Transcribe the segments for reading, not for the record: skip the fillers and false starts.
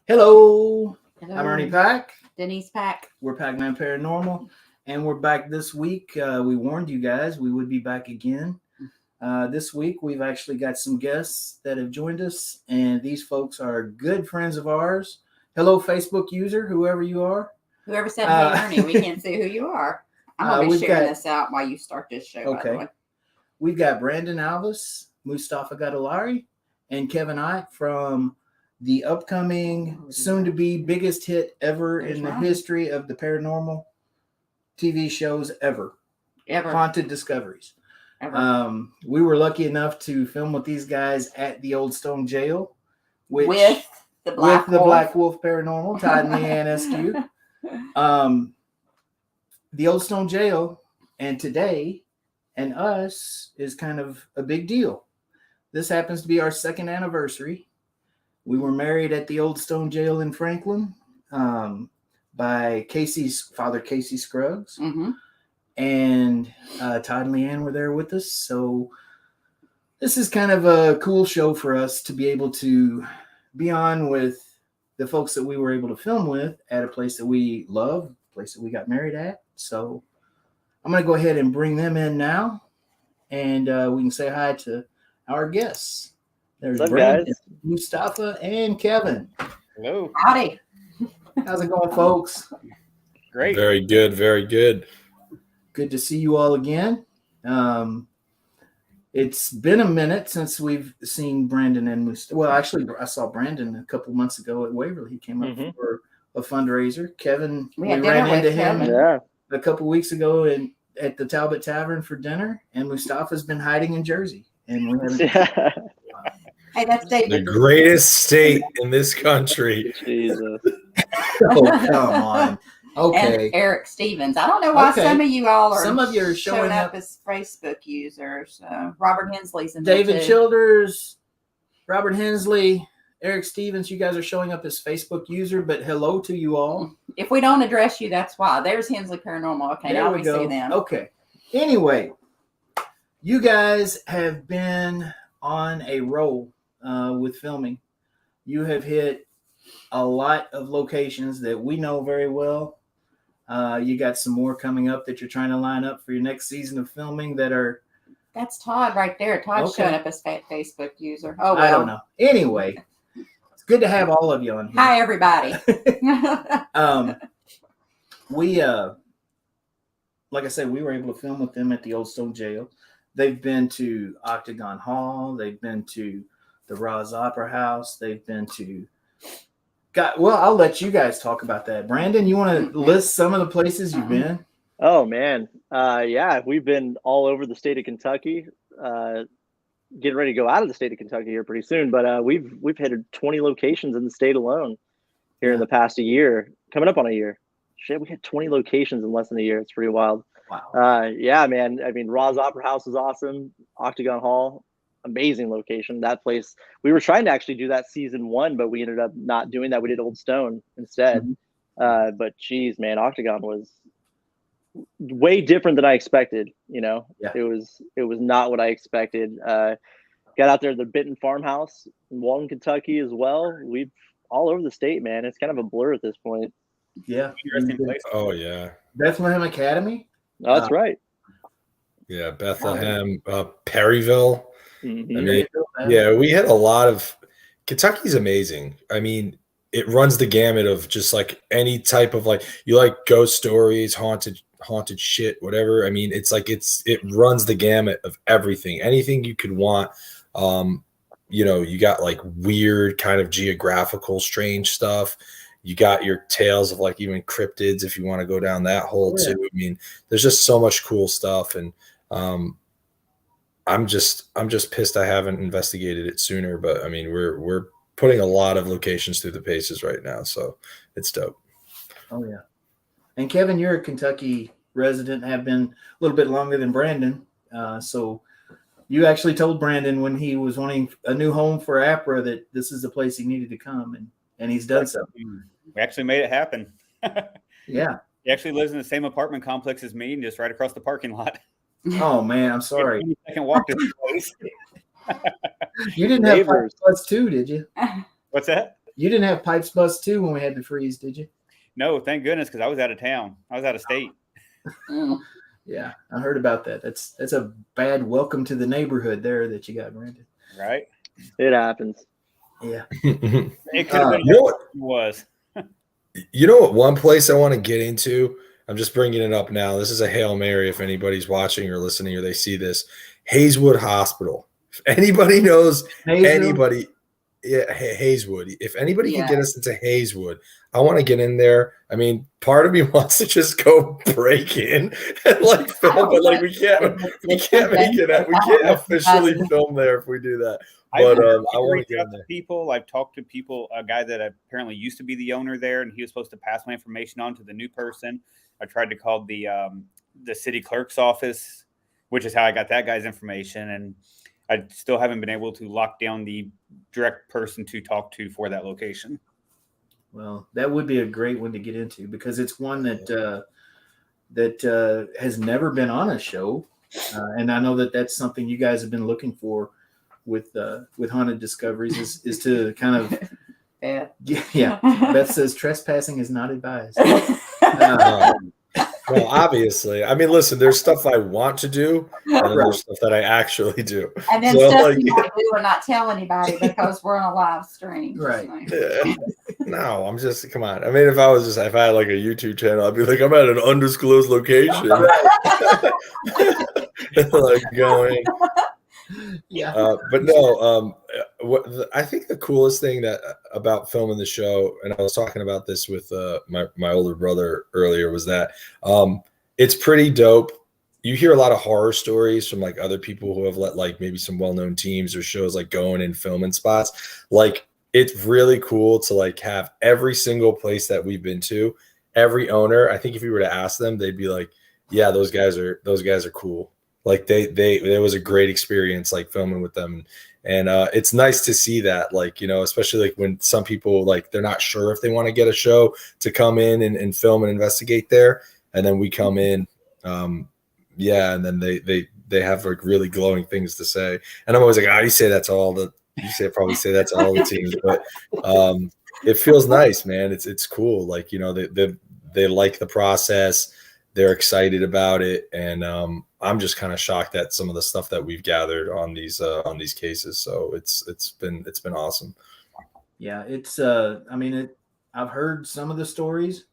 Hello. Hello. I'm Ernie Pack. Denise Pack. We're Packman Paranormal, and we're back this week. We warned you guys we would be back again. This week, we've actually got some guests that have joined us, and these folks are good friends of ours. Hello, Facebook user, whoever you are. Whoever said, hey, Ernie, we can't see who you are. I'm going to be sharing this out while you start this show, by the way. We've got Brandon Alvis, Mustafa Gatollari, and Kevin Otte from the upcoming, soon-to-be biggest hit ever in the history of the paranormal TV shows ever. Haunted Discoveries. We were lucky enough to film with these guys at the Old Stone Jail. With the Black Wolf Paranormal, Todd and Leanne SQ. The Old Stone Jail and today and us is kind of a big deal. This happens to be our second anniversary. We were married at the Old Stone Jail in Franklin by Father Casey Scruggs. Mm-hmm. And Todd and Leanne were there with us. So this is kind of a cool show for us to be able to be on with the folks that we were able to film with at a place that we love, a place that we got married at. So I'm going to go ahead and bring them in now, and we can say hi to our guests. There's Brandon, Mustafa, and Kevin. Hello. Howdy. How's it going, folks? Great. Very good. Very good. Good to see you all again. It's been a minute since we've seen Brandon and Mustafa. Well, actually, I saw Brandon a couple months ago at Waverly. He came up for a fundraiser. Kevin, we ran into him a couple weeks ago at the Talbot Tavern for dinner, and Mustafa's been hiding in Jersey. And we haven't. Hey, that's David. The greatest state in this country. Jesus. Oh, come on. Okay. And Eric Stevens. I don't know why some of you all are showing up as Facebook users. Robert Hensley's in David there too. Childers, Robert Hensley, Eric Stevens. You guys are showing up as Facebook user, but hello to you all. If we don't address you, that's why. There's Hensley Paranormal. Okay, there now we we go. see them. Okay. Anyway, you guys have been on a roll with filming. You have hit a lot of locations that we know very well. You got some more coming up that you're trying to line up for your next season of filming that are. That's Todd right there. Todd's showing up as Facebook user. Oh, well. I don't know. Anyway, it's good to have all of you on here. Hi, everybody. We, like I said, we were able to film with them at the Old Stone Jail. They've been to Octagon Hall. They've been to the Roz Opera House. They've been to. Well, I'll let you guys talk about that. Brandon, you want to list some of the places you've been? Oh, man. Yeah, we've been all over the state of Kentucky. Getting ready to go out of the state of Kentucky here pretty soon. But we've hit 20 locations in the state alone here in the past year. Coming up on a year. Shit, we had 20 locations in less than a year. It's pretty wild. Wow. Yeah, man. I mean, Roz Opera House is awesome. Octagon Hall, amazing location. That place, we were trying to actually do that season 1, but we ended up not doing that. We did Old Stone instead. But geez, man, Octagon was way different than I expected. You know, it was not what I expected. Got out there at the Benton Farmhouse in Walton, Kentucky as well. We've all over the state, man. It's kind of a blur at this point. Yeah. Oh, yeah. Bethlehem Academy. Oh, that's right. Yeah, Bethlehem, Perryville. Mm-hmm. I mean, yeah, we had a lot of. Kentucky's amazing. I mean, it runs the gamut of just like any type of you like ghost stories, haunted shit, whatever. I mean, it's like it runs the gamut of everything, anything you could want. You got like weird kind of geographical, strange stuff. You got your tales of like even cryptids if you want to go down that hole too. I mean, there's just so much cool stuff, and I'm just pissed I haven't investigated it sooner. But I mean, we're putting a lot of locations through the paces right now, so it's dope. Oh yeah. And Kevin, you're a Kentucky resident, have been a little bit longer than Brandon. So you actually told Brandon when he was wanting a new home for APRA that this is the place he needed to come, and he's done so. We actually made it happen. Yeah. He actually lives in the same apartment complex as me and just right across the parking lot. Oh, man, I'm sorry. I can walk to this place. You didn't have 5+2, did you? What's that? You didn't have pipes bust too when we had to freeze, did you? No, thank goodness, because I was out of town. I was out of state. Yeah, I heard about that. That's a bad welcome to the neighborhood there that you got, Brandon. Right? It happens. Yeah. It could have been you know what? It was. You know what? One place I want to get into. I'm just bringing it up now. This is a Hail Mary if anybody's watching or listening or they see this. Hayeswood Hospital. If anybody knows anybody, yeah, Hayeswood. If anybody can get us into Hayeswood, I want to get in there. I mean, part of me wants to just go break in and like film, but like we can't make it. We can't officially film there if we do that. But I want to get in there. People, I've talked to people. A guy that apparently used to be the owner there, and he was supposed to pass my information on to the new person. I tried to call the city clerk's office, which is how I got that guy's information, and I still haven't been able to lock down the direct person to talk to for that location. Well, that would be a great one to get into because it's one that has never been on a show, and I know that that's something you guys have been looking for with Haunted Discoveries is to kind of yeah. Beth says trespassing is not advised. Well, obviously. I mean, listen, there's stuff I want to do, and then there's stuff that I actually do. And then stuff you want to do and not tell anybody because we're on a live stream. Right. Yeah. No, I'm just, come on. I mean, if I had like a YouTube channel, I'd be like, I'm at an undisclosed location. Like going. Yeah. But no, I think the coolest thing about filming the show, and I was talking about this with my older brother earlier, was that it's pretty dope. You hear a lot of horror stories from like other people who have let like maybe some well-known teams or shows like going and filming spots. Like it's really cool to like have every single place that we've been to, every owner. I think if you were to ask them, they'd be like, "Yeah, those guys are cool." Like there was a great experience like filming with them. And it's nice to see that, like, you know, especially like when some people like they're not sure if they want to get a show to come in and film and investigate there. And then we come in. And then they have like really glowing things to say. And I'm always like, probably say that to all the teams. But it feels nice, man. It's cool. Like, you know, they like the process. They're excited about it, and I'm just kind of shocked at some of the stuff that we've gathered on these cases. So it's been awesome. Yeah, it's I've heard some of the stories.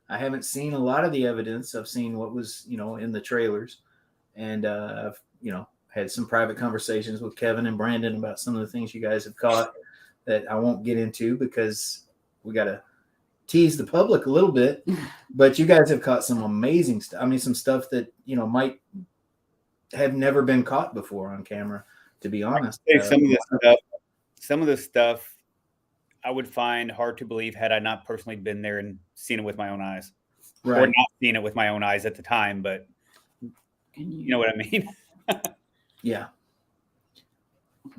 I haven't seen a lot of the evidence. I've seen what was, you know, in the trailers, and I've, you know, had some private conversations with Kevin and Brandon about some of the things you guys have caught that I won't get into because we got to tease the public a little bit, but you guys have caught some amazing stuff. I mean, some stuff that, you know, might have never been caught before on camera, to be honest. Some of the stuff I would find hard to believe had I not personally been there and seen it with my own eyes. Right. Or not seen it with my own eyes at the time, but you know what I mean? Yeah.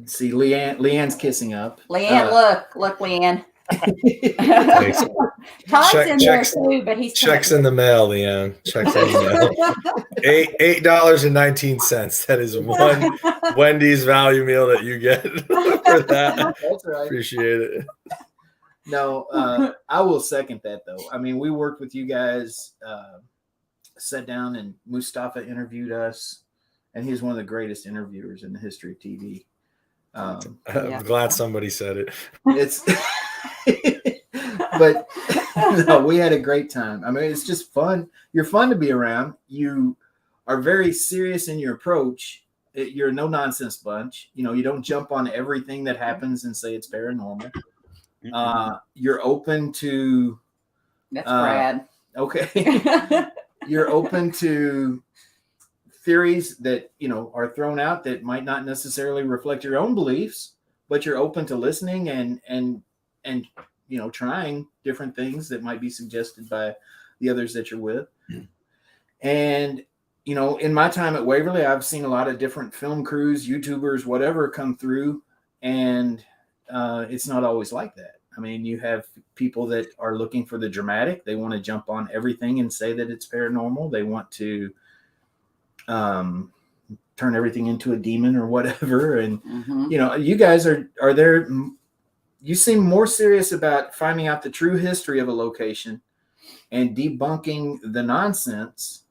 See, Leanne's kissing up. Leanne, look, Leanne. Todd's in there too, but he's checks in the mail, Leanne. Checks in the mail. $8.19. That is one Wendy's value meal that you get for that. That's right. Appreciate it. No, I will second that though. I mean, we worked with you guys, sat down, and Mustafa interviewed us, and he's one of the greatest interviewers in the history of TV. I'm glad somebody said it. It's but no, we had a great time. I mean, it's just fun. You're fun to be around. You are very serious in your approach. You're a no nonsense bunch. You know, you don't jump on everything that happens and say it's paranormal. You're open to that's Brad. Okay. You're open to theories that, you know, are thrown out that might not necessarily reflect your own beliefs, but you're open to listening and you know, trying different things that might be suggested by the others that you're with. And, you know, in my time at Waverly, I've seen a lot of different film crews, YouTubers, whatever come through, and it's not always like that. I mean, you have people that are looking for the dramatic. They want to jump on everything and say that it's paranormal. They want to turn everything into a demon or whatever. And, you know, you guys are there you seem more serious about finding out the true history of a location and debunking the nonsense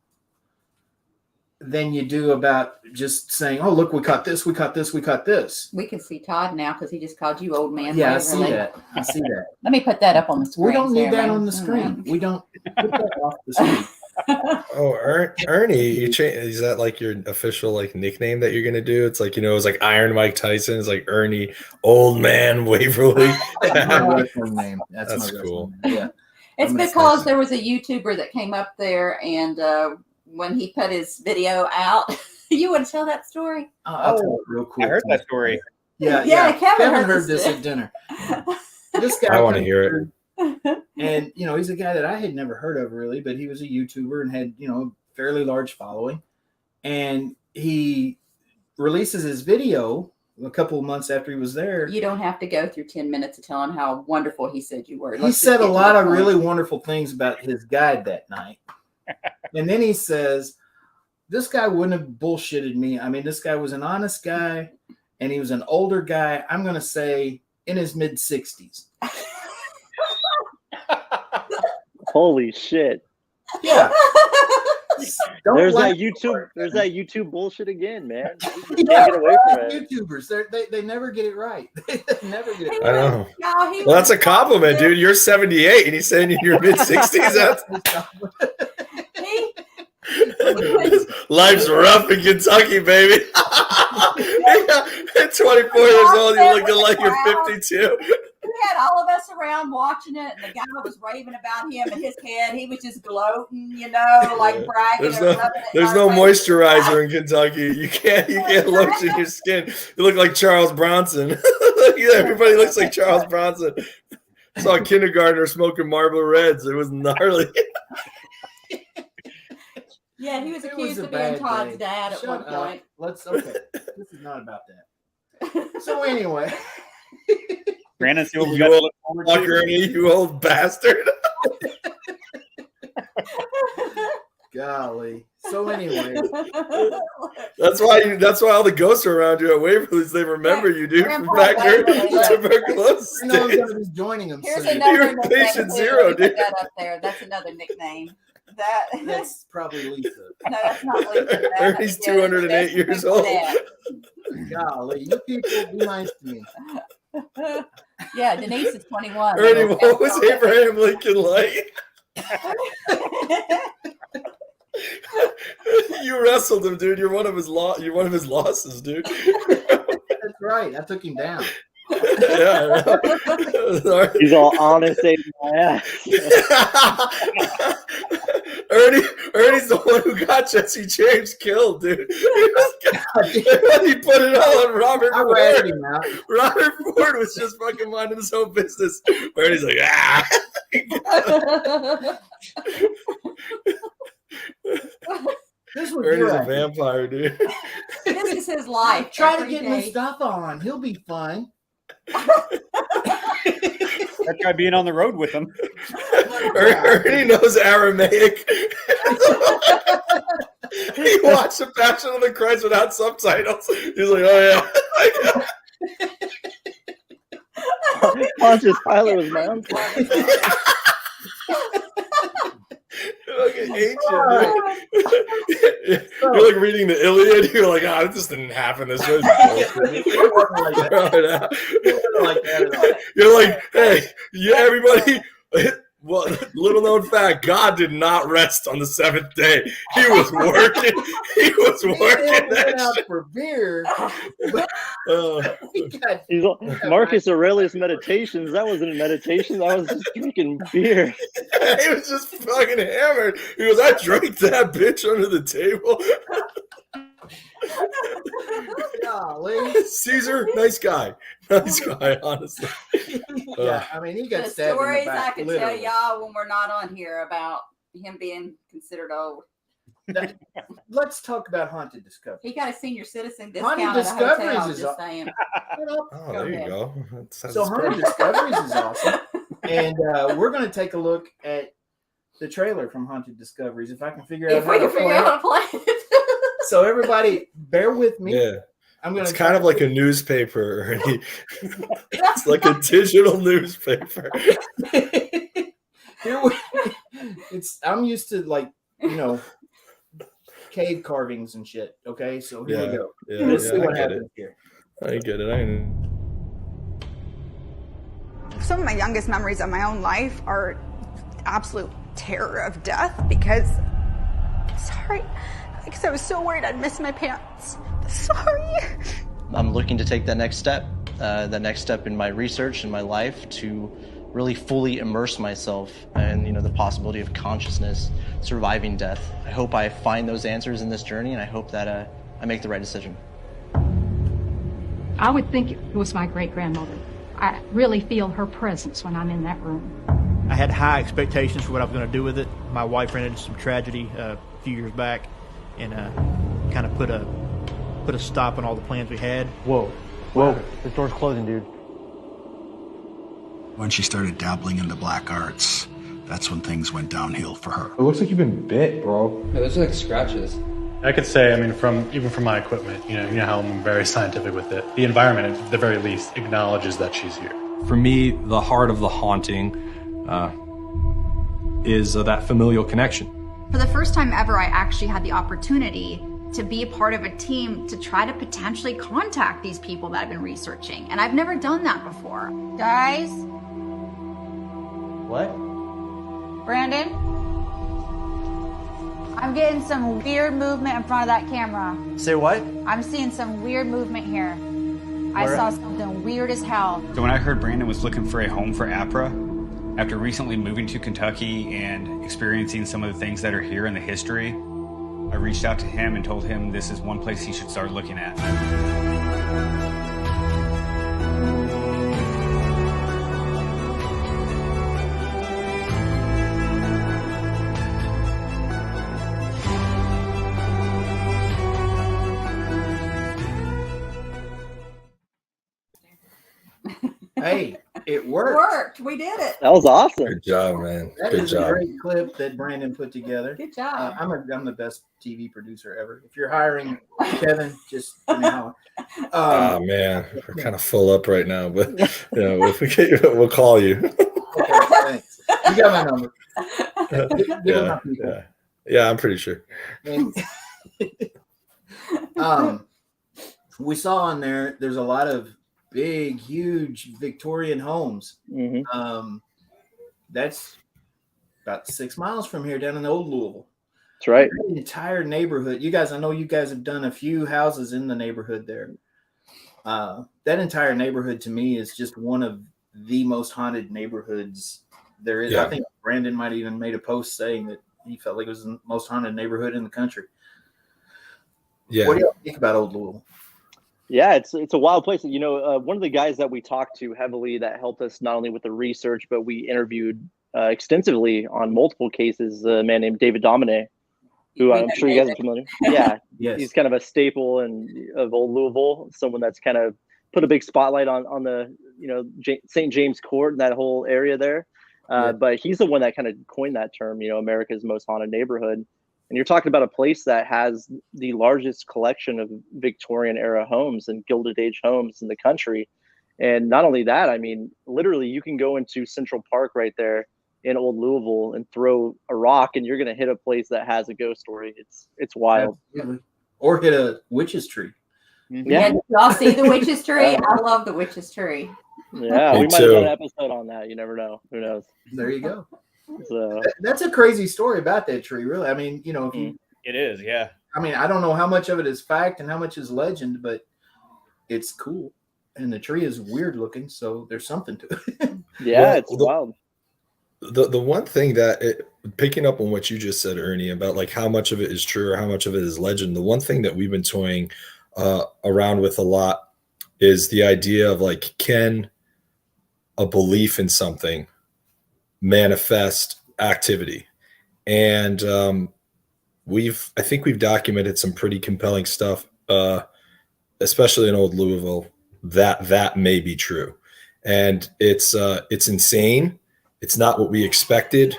than you do about just saying, "Oh, look, we caught this, we caught this, we caught this." We can see Todd now because he just called you old man. Yeah, Waverly. I see that. Let me put that up on the screen. We don't need that Sarah. on the screen. We don't put that off the screen. Oh, Ernie, is that like your official like nickname that you're gonna do? It's like, you know, it's like Iron Mike Tyson. It's like Ernie, Old Man Waverly. That's my wrestling name. That's my cool. Name. Yeah, It's because there was a YouTuber that came up there, and when he put his video out, you want to tell that story? I'll tell it real quick. I heard that story. Yeah. Kevin heard this at dinner. This guy, I want to hear it. And he's a guy that I had never heard of really, but he was a YouTuber and had a fairly large following. And he releases his video a couple of months after he was there. You don't have to go through 10 minutes to tell him how wonderful he said you were. He said a lot of really wonderful things about his guide that night. And then he says, this guy wouldn't have bullshitted me. I mean, this guy was an honest guy, and he was an older guy. I'm going to say in his mid-60s. Holy shit. Yeah. There's that YouTube bullshit again, man. You can't Yeah, get away from it. YouTubers, they never get it right. They never get it I right. know. Well, that's a compliment, dude. You're 78 and he's saying in your mid-60s. Life's rough in Kentucky, baby. At 24 years old, you're looking like you're 52. We had all of us around watching it, and the guy was raving about him in his head. He was just gloating, like bragging. There's no moisturizer in Kentucky. You can't lotion your skin. You look like Charles Bronson. Everybody looks like Charles Bronson. I saw a kindergartner smoking Marlboro Reds. It was gnarly. Yeah, he was accused of being Todd's dad at one point. This is not about that. So anyway. Brandon, see what we got to look forward to. Ernie, you old bastard. Golly. So anyway. That's why all the ghosts are around you at Waverly's. They remember you, dude, from back there. Tuberculosis. I know I'm going to be joining them Here's soon. another You're patient zero, dude. That up there. That's another nickname. That's probably Lisa. No, that's not Lisa. Ernie's 208 years old. Golly, you people be nice to me. Yeah, Denise is 21. Ernie, what was Abraham Lincoln like? You wrestled him, dude. You're one of his losses, dude. That's right. I took him down. Yeah, He's all honest, saving my ass. Ernie's the one who got Jesse James killed, dude. He put it all on Robert Ford. Robert Ford was just fucking minding his own business. Ernie's like, ah. Ernie's a vampire, dude. This is his life. Try to get Mustafa on. He'll be fun. I tried being on the road with him. Ernie knows Aramaic. He watched The Passion of the Christ without subtitles. He's like, oh yeah. Pontius Pilate was my uncle. Fucking ancient. You're like reading the Iliad. You're like, this didn't happen this way. You're like, hey, yeah, everybody. Well, little known fact, God did not rest on the seventh day. He was working. He was working that shit. For beer. Marcus Aurelius Meditations. That wasn't a meditation. That was just drinking beer. He was just fucking hammered. He goes, I drank that bitch under the table. Golly. Caesar, nice guy, honestly. Yeah, I mean, he got the stabbed stories in the back, I can literally. tell y'all when we're not on here about him being considered old. Let's talk about Haunted Discovery. He got a senior citizen discount Haunted at a hotel. Discoveries is Just saying. Oh, there you go. So Haunted Discoveries is awesome, and we're going to take a look at the trailer from Haunted Discoveries if I can figure out how to play it. How to play it. So everybody, bear with me. Yeah. I'm gonna. It's kind of like a newspaper, Ernie. It's like a digital newspaper. I'm used to like, cave carvings and shit. Okay, so here we go. Yeah, Let's see what I get happens it. here. I get it. Some of my youngest memories of my own life are absolute terror of death because I was so worried I'd miss my pants. Sorry. I'm looking to take that next step in my research and my life to really fully immerse myself in, the possibility of consciousness surviving death. I hope I find those answers in this journey, and I hope that I make the right decision. I would think it was my great-grandmother. I really feel her presence when I'm in that room. I had high expectations for what I was going to do with it. My wife ran into some tragedy a few years back and kind of put a stop on all the plans we had. Whoa, the door's closing, dude. When she started dabbling into black arts, that's when things went downhill for her. It looks like you've been bit, bro. Yeah, those are like scratches. I could say, even from my equipment, you know how I'm very scientific with it. The environment, at the very least, acknowledges that she's here. For me, the heart of the haunting is that familial connection. For the first time ever, I actually had the opportunity to be a part of a team to try to potentially contact these people that I've been researching. And I've never done that before. Guys? What? Brandon? I'm getting some weird movement in front of that camera. Say what? I'm seeing some weird movement here. I saw something weird as hell. So when I heard Brandon was looking for a home for APRA, after recently moving to Kentucky and experiencing some of the things that are here in the history, I reached out to him and told him this is one place he should start looking at. Hey, it worked. It worked. We did it. That was awesome. Good job, man. That Good is job. a great clip that Brandon put together. Good job. I'm the best TV producer ever. If you're hiring Kevin, just give me a holler. Oh man, we're kind of full up right now, but we'll call you. Okay, thanks. You got my number. Yeah, I'm pretty sure. And, we saw on there's a lot of big, huge Victorian homes. Mm-hmm. That's about 6 miles from here, down in Old Louisville. That's right. The entire neighborhood. I know you guys have done a few houses in the neighborhood there. That entire neighborhood to me is just one of the most haunted neighborhoods there is. Yeah. I think Brandon might have even made a post saying that he felt like it was the most haunted neighborhood in the country. Yeah. What do you think about Old Louisville? Yeah, it's a wild place. One of the guys that we talked to heavily that helped us not only with the research, but we interviewed extensively on multiple cases, a man named David Domine, who I'm sure you guys are familiar. Yeah, yes. He's kind of a staple of Old Louisville, someone that's kind of put a big spotlight on the St. James Court and that whole area there. But he's the one that kind of coined that term, America's most haunted neighborhood. And you're talking about a place that has the largest collection of Victorian era homes and Gilded Age homes in the country. And not only that, literally you can go into Central Park right there in Old Louisville and throw a rock and you're going to hit a place that has a ghost story. It's wild. Absolutely. Or hit a witch's tree. Yeah. Did y'all see the witch's tree? I love the witch's tree. Yeah, we might have done an episode on that. You never know. Who knows? There you go. So that's a crazy story about that tree, really. It is, yeah. I don't know how much of it is fact and how much is legend, but it's cool. And the tree is weird looking, so there's something to it. Yeah, it's wild. The one thing that picking up on what you just said, Ernie, about like how much of it is true or how much of it is legend, the one thing that we've been toying around with a lot is the idea of like, can a belief in something manifest activity? And I think we've documented some pretty compelling stuff, especially in Old Louisville, that may be true. And it's insane. It's not what we expected.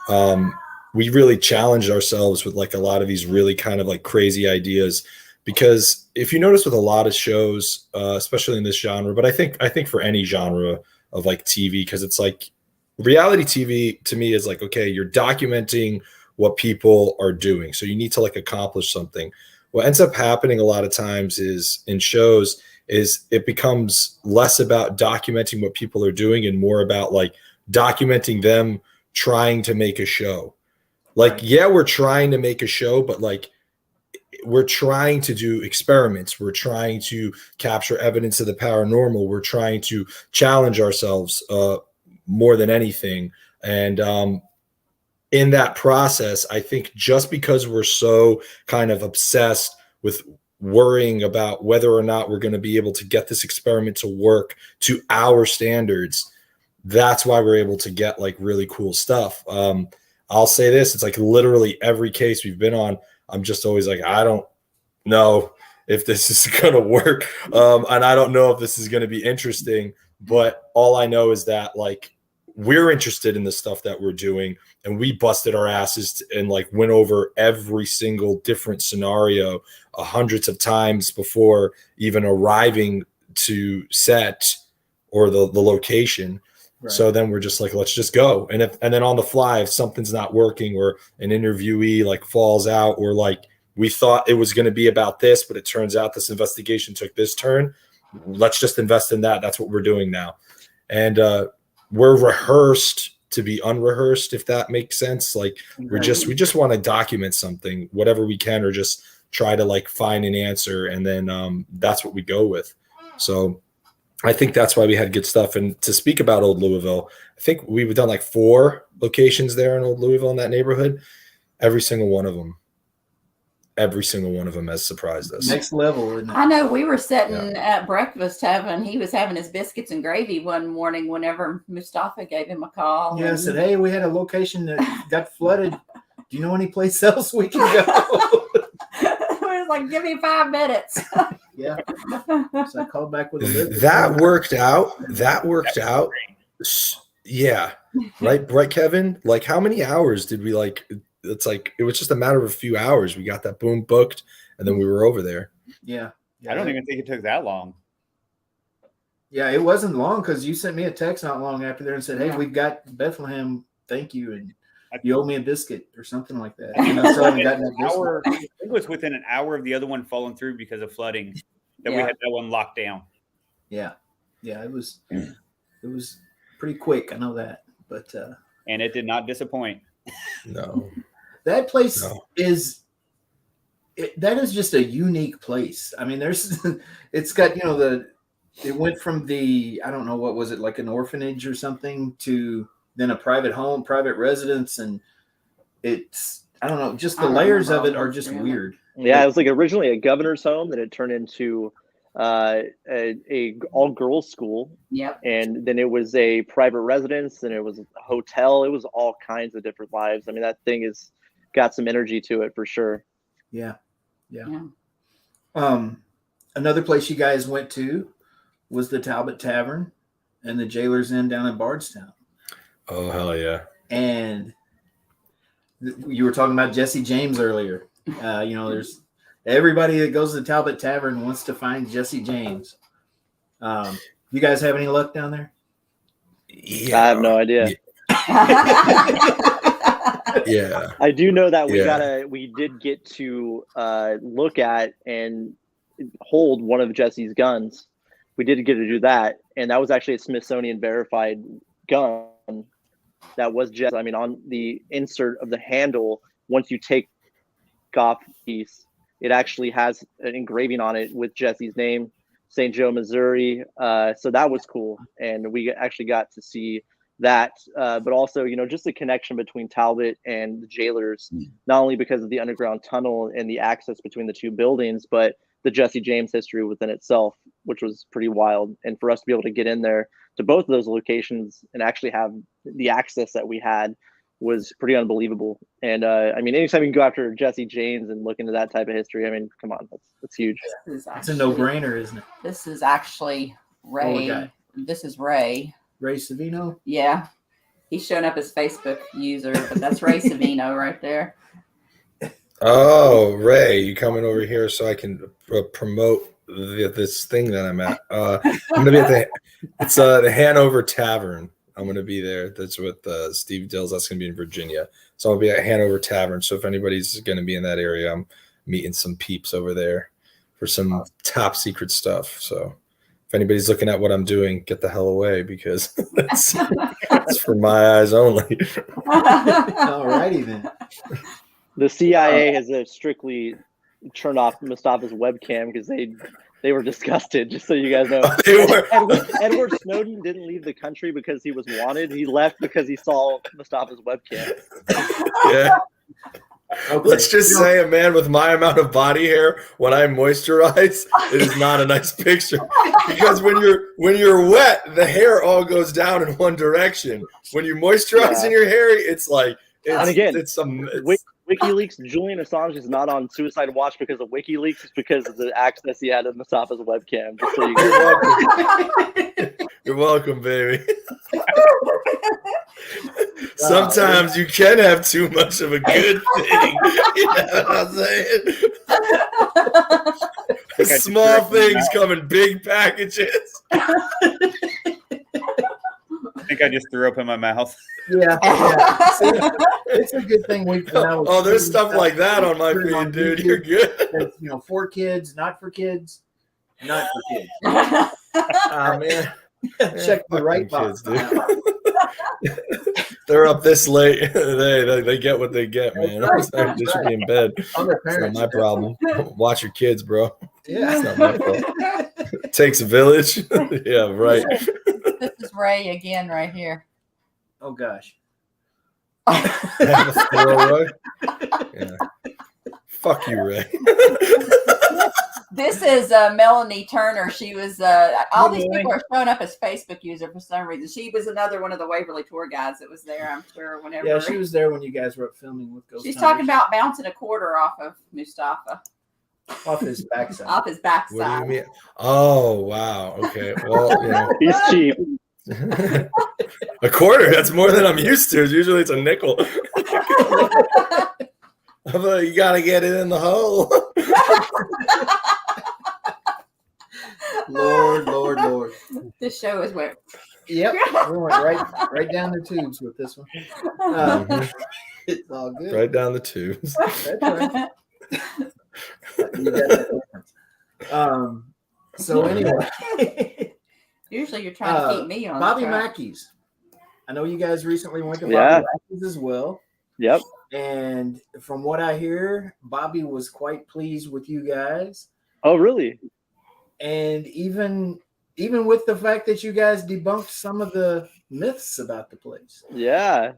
We really challenged ourselves with like a lot of these really kind of like crazy ideas because if you notice with a lot of shows, especially in this genre, but I think for any genre of like TV, because it's like reality TV to me is like, okay, you're documenting what people are doing, so you need to like accomplish something. What ends up happening a lot of times is in shows is it becomes less about documenting what people are doing and more about like documenting them trying to make a show. Like, Right. yeah, we're trying to make a show, but like we're trying to do experiments. We're trying to capture evidence of the paranormal. We're trying to challenge ourselves more than anything. And in that process, I think just because we're so kind of obsessed with worrying about whether or not we're going to be able to get this experiment to work to our standards, that's why we're able to get like really cool stuff. I'll say this, it's like literally every case we've been on, I'm just always like, I don't know if this is going to work. And I don't know if this is going to be interesting, but all I know is that like we're interested in the stuff that we're doing, and we busted our asses and like went over every single different scenario hundreds of times before even arriving to set or the location. Right. So then we're just like, let's just go. And then on the fly, if something's not working or an interviewee like falls out, or like we thought it was going to be about this, but it turns out this investigation took this turn, let's just invest in that. That's what we're doing now. And we're rehearsed to be unrehearsed, if that makes sense. Like we just want to document something, whatever we can, or just try to like find an answer. And then that's what we go with. So I think that's why we had good stuff. And to speak about Old Louisville, I think we've done like 4 locations there in Old Louisville in that neighborhood. Every single one of them has surprised us. Next level, isn't it? I know we were sitting at breakfast he was having his biscuits and gravy one morning whenever Mustafa gave him a call. Yeah, I said, hey, we had a location that got flooded. Do you know any place else we can go? It was like, give me 5 minutes. Yeah. So I called back with a list. That worked out. Yeah. Right, Kevin? Like how many hours did we like? It's like it was just a matter of a few hours. We got that boom booked, and then we were over there. Yeah. I don't even think it took that long. Yeah, it wasn't long because you sent me a text not long after there and said, hey, we've got Bethlehem. Thank you. And you owe me a biscuit or something like that. And I still haven't gotten that biscuit. I think it was within an hour of the other one falling through because of flooding that we had that one locked down. Yeah. Yeah, it was pretty quick. I know that. But and it did not disappoint. No. That place is just a unique place. I mean, it's got, it went from I don't know, what was it, like an orphanage or something, to then a private home, private residence. And it's, I don't know, just the layers of it are just weird. Yeah, it was like originally a governor's home that it turned into a all-girls school. Yep. And then it was a private residence, and it was a hotel. It was all kinds of different lives. I mean, that thing has got some energy to it for sure. Yeah. Another place you guys went to was the Talbot Tavern and the Jailer's Inn down in Bardstown. Oh, hell yeah. And you were talking about Jesse James earlier. There's everybody that goes to the Talbot Tavern wants to find Jesse James. You guys have any luck down there? Yeah. I have no idea. Yeah. I do know that we did get to look at and hold one of Jesse's guns. We did get to do that, and that was actually a Smithsonian verified gun. That was Jesse. I mean, on the insert of the handle, once you take off the piece, it actually has an engraving on it with Jesse's name, St. Joe, Missouri. So that was cool, and we actually got to see that. But also, just the connection between Talbot and the Jailers, not only because of the underground tunnel and the access between the two buildings, but the Jesse James history within itself, which was pretty wild. And for us to be able to get in there to both of those locations and actually have the access that we had was pretty unbelievable. And I mean, anytime you can go after Jesse James and look into that type of history, I mean, come on, that's huge. It's a no-brainer, isn't it? This is actually Ray. This is Ray. Ray Savino? Yeah. He's showing up as Facebook user, but that's Ray Savino right there. Oh, Ray, you coming over here so I can promote this thing that I'm at? I'm gonna be at the Hanover Tavern. I'm gonna be there. That's with Steve Dills. That's gonna be in Virginia. So I'll be at Hanover Tavern. So if anybody's gonna be in that area, I'm meeting some peeps over there for some top secret stuff. So if anybody's looking at what I'm doing, get the hell away, because that's for my eyes only. All righty then. The CIA has strictly turned off Mustafa's webcam because they were disgusted. Just so you guys know, Edward Snowden didn't leave the country because he was wanted. He left because he saw Mustafa's webcam. Yeah. Okay. Let's just say a man with my amount of body hair, when I moisturize, it is not a nice picture, because when you're wet, the hair all goes down in one direction. When you moisturize in your hair, it's like WikiLeaks. Julian Assange is not on suicide watch because of WikiLeaks. It's because of the access he had to Mustafa's webcam. Just so you guys know. You're welcome, baby. Sometimes you can have too much of a good thing. You know what I'm saying? Small things come in big packages. I think I just threw up in my mouth. Yeah. It's a good thing there's stuff like that on my feed, dude. You're good. For kids, not for kids, not for kids. Man. Check the right kids, box, dude. They're up this late. They get what they get, man. They should be in bed. It's not my problem. Watch your kids, bro. Yeah. It's not my fault. It takes a village. Yeah, right. This is Ray again right here. Oh gosh. Yeah. Fuck you, Ray. This is Melanie Turner. She was all these people are showing up as Facebook user for some reason. She was another one of the Waverly tour guides that was there, I'm sure, whenever. Yeah, she was there when you guys were up filming with Ghost She's Hunters. talking about bouncing a quarter off of Mustafa. Off his backside. Off his backside. What do you mean? Oh, wow. Okay. Well, he's cheap. A quarter, that's more than I'm used to. Usually it's a nickel. You gotta get it in the hole. Lord. This show is where. Yep, we went right down the tubes with this one. It's all good. Right down the tubes. That's right. So anyway. Usually you're trying to keep me on Bobby track. Mackey's. I know you guys recently went to Yeah. Bobby Mackey's as well. Yep. And from what I hear, Bobby was quite pleased with you guys. Oh, really? And even with the fact that you guys debunked some of the myths about the place. Yeah.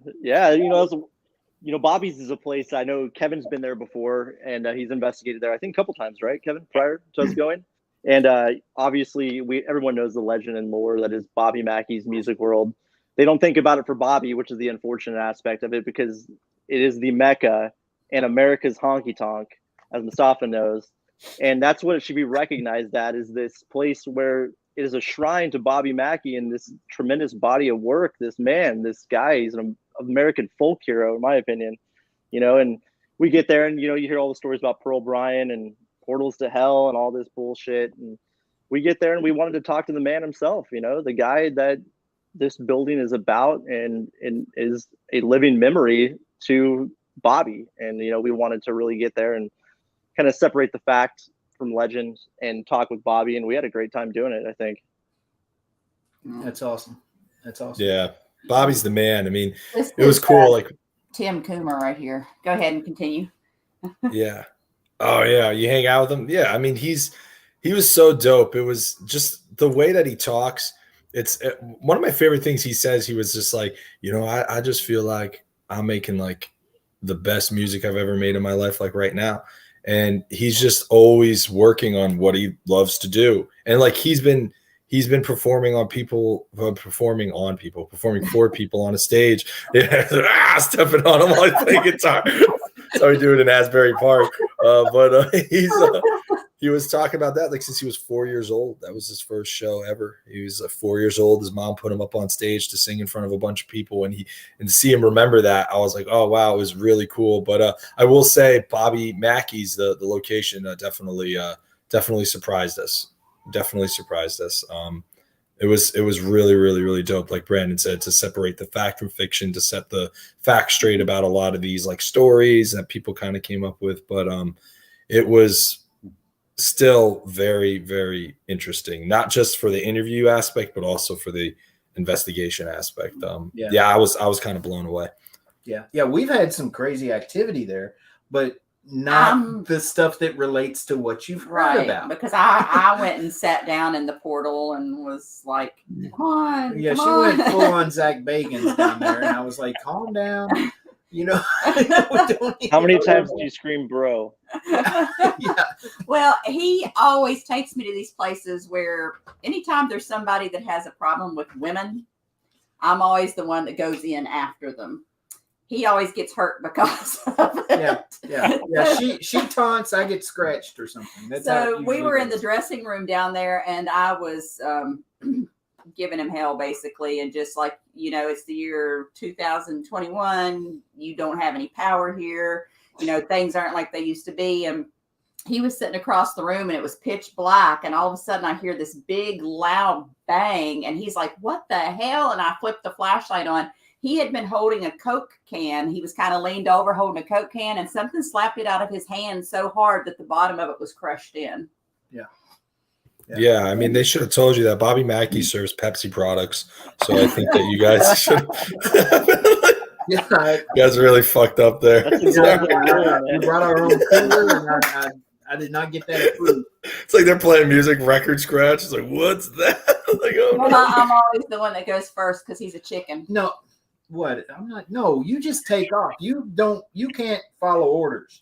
Bobby's is a place I know Kevin's been there before, and he's investigated there, I think, a couple times, right, Kevin, prior to us going? And obviously, everyone knows the legend and lore that is Bobby Mackey's Music World. They don't think about it for Bobby, which is the unfortunate aspect of it, because it is the Mecca and America's honky tonk, as Mustafa knows. And that's what it should be recognized at, is this place where it is a shrine to Bobby Mackey and this tremendous body of work. This man, this guy, he's an American folk hero, in my opinion. And we get there and, you hear all the stories about Pearl Bryan and portals to hell and all this bullshit. And we get there and we wanted to talk to the man himself, the guy that this building is about and is a living memory to Bobby. And, we wanted to really get there and kind of separate the fact from legend and talk with Bobby. And we had a great time doing it, I think. That's awesome. Yeah. Bobby's the man. I mean, This it was is, cool. Like Tim Coomer right here. Go ahead and continue. Yeah. Oh yeah. You hang out with him. Yeah. I mean, he was so dope. It was just the way that he talks. It's one of my favorite things he says. He was just like, I just feel like I'm making like the best music I've ever made in my life, like right now. And he's just always working on what he loves to do. And like, he's been performing for people on a stage. Yeah, stepping on him while he's playing guitar. So we do it in Asbury Park. But he was talking about that like since he was 4 years old. That was his first show ever. He was 4 years old. His mom put him up on stage to sing in front of a bunch of people, and to see him remember that, I was like, oh wow, it was really cool. But I will say, Bobby Mackey's the location definitely surprised us. Definitely surprised us. It was really, really, really dope. Like Brandon said, to separate the fact from fiction, to set the facts straight about a lot of these like stories that people kind of came up with. But it was still very, very interesting, not just for the interview aspect, but also for the investigation aspect. I was kind of blown away. Yeah, we've had some crazy activity there, but not the stuff that relates to what you've heard about. Because I went and sat down in the portal and was like, come on. Yeah, she went full on Zach Bagans down there, and I was like, calm down. You know, how many times do you scream, bro? Yeah. Well, he always takes me to these places where anytime there's somebody that has a problem with women, I'm always the one that goes in after them. He always gets hurt because of it. Yeah. She taunts, I get scratched or something. That's so we were in the dressing room down there, and I was giving him hell basically, and just like, you know, it's the year 2021. You don't have any power here. You know, things aren't like they used to be. And he was sitting across the room, and it was pitch black. And all of a sudden I hear this big loud bang, and he's like, what the hell? And I flipped the flashlight on. He had been holding a Coke can. He was kind of leaned over holding a Coke can, and something slapped it out of his hand so hard that the bottom of it was crushed in. Yeah, I mean, they should have told you that Bobby Mackey serves Pepsi products. So I think that you guys should. You guys are really fucked up there. We brought our own cooler, and I did not get that approved. It's like they're playing music, record scratch. It's like, what's that? Like, oh, well, I'm always the one that goes first because he's a chicken. No, what? I'm not. No, you just take off. You can't follow orders.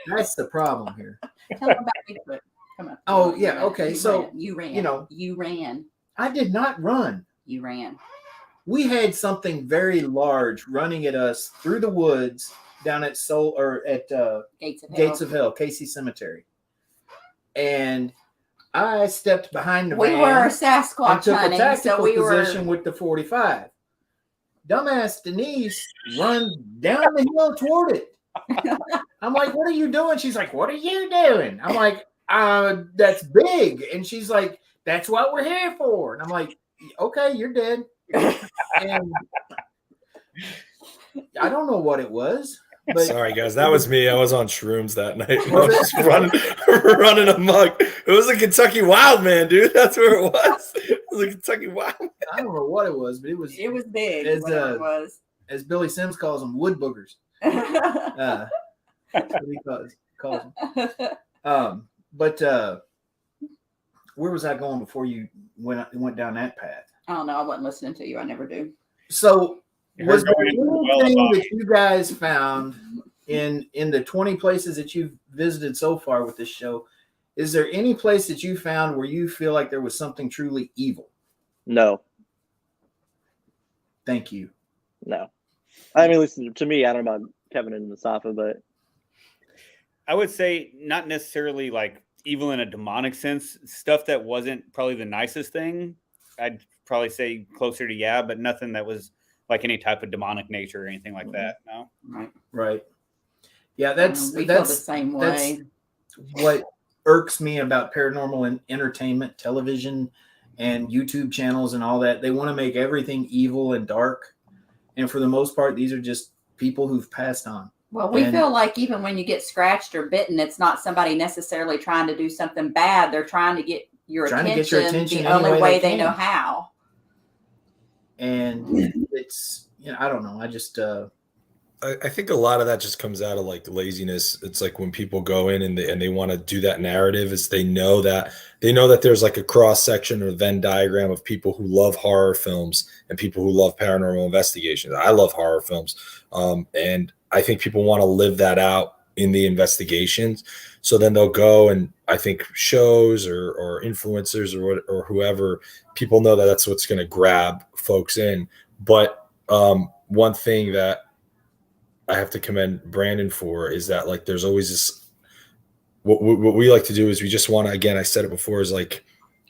That's the problem here. Tell him about Bigfoot. Come on. Oh yeah. Okay. You ran. You ran. I did not run. You ran. We had something very large running at us through the woods down at Gates of Hell, Casey Cemetery, and I stepped behind the van. We were Sasquatch and took hunting, a tactical so we position with the 45. Dumbass Denise runs down the hill toward it. I'm like, what are you doing? She's like, what are you doing? I'm like, that's big. And she's like, that's what we're here for. And I'm like, okay, you're dead. And I don't know what it was. But sorry, guys, that was me. I was on shrooms that night. I was just running amok. It was a Kentucky Wild Man, dude. That's where it was. It was a Kentucky Wild Man. I don't know what it was, but it was big. As, it was. As Billy Sims calls them, wood boogers. That's what he calls them. But where was I going before you went down that path? I don't know. I wasn't listening to you. I never do. So was there anything that you guys found in the 20 places that you've visited so far with this show? Is there any place that you found where you feel like there was something truly evil? No. Thank you. No. I mean, listen, to me, I don't know about Kevin and Mustafa, but I would say not necessarily like evil in a demonic sense. Stuff that wasn't probably the nicest thing. I'd probably say closer to but nothing that was like any type of demonic nature or anything like that. No. Right. Yeah, that's feel the same way. That's what irks me about paranormal and entertainment, television and YouTube channels and all that. They want to make everything evil and dark. And for the most part, these are just people who've passed on. Well, we feel like even when you get scratched or bitten, it's not somebody necessarily trying to do something bad. They're trying to get your attention the only way they know how. And it's, I don't know. I just, I think a lot of that just comes out of like laziness. It's like when people go in and they want to do that narrative, is they know that there's like a cross section or Venn diagram of people who love horror films and people who love paranormal investigations. I love horror films. And I think people want to live that out in the investigations. So then they'll go, and I think shows or influencers or whoever, people know that that's what's going to grab folks in. But one thing that I have to commend Brandon for is that like there's always this what we like to do is we just want to, again, I said it before, is like,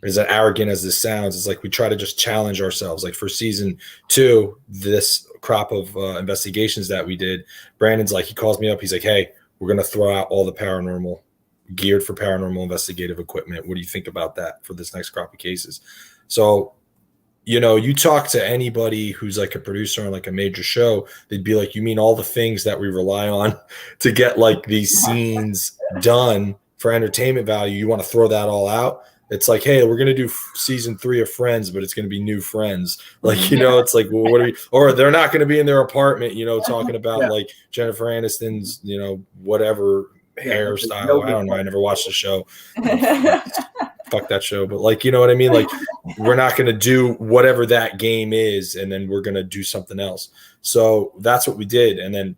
as arrogant as this sounds, it's like we try to just challenge ourselves. Like for season 2, this crop of investigations that we did, Brandon's like, he calls me up. He's like, hey, we're going to throw out all the paranormal, geared for paranormal investigative equipment. What do you think about that for this next crop of cases? So, you know, you talk to anybody who's like a producer on like a major show, they'd be like, you mean all the things that we rely on to get like these scenes done for entertainment value, you want to throw that all out? It's like, hey, we're going to do season 3 of Friends, but it's going to be new friends. Like, you know, it's like, well, what are we, or they're not going to be in their apartment, you know, talking about like Jennifer Aniston's, you know, whatever hairstyle. I don't know. I never watched the show. Fuck that show. But like, you know what I mean? Like, we're not going to do whatever that game is, and then we're going to do something else. So that's what we did. And then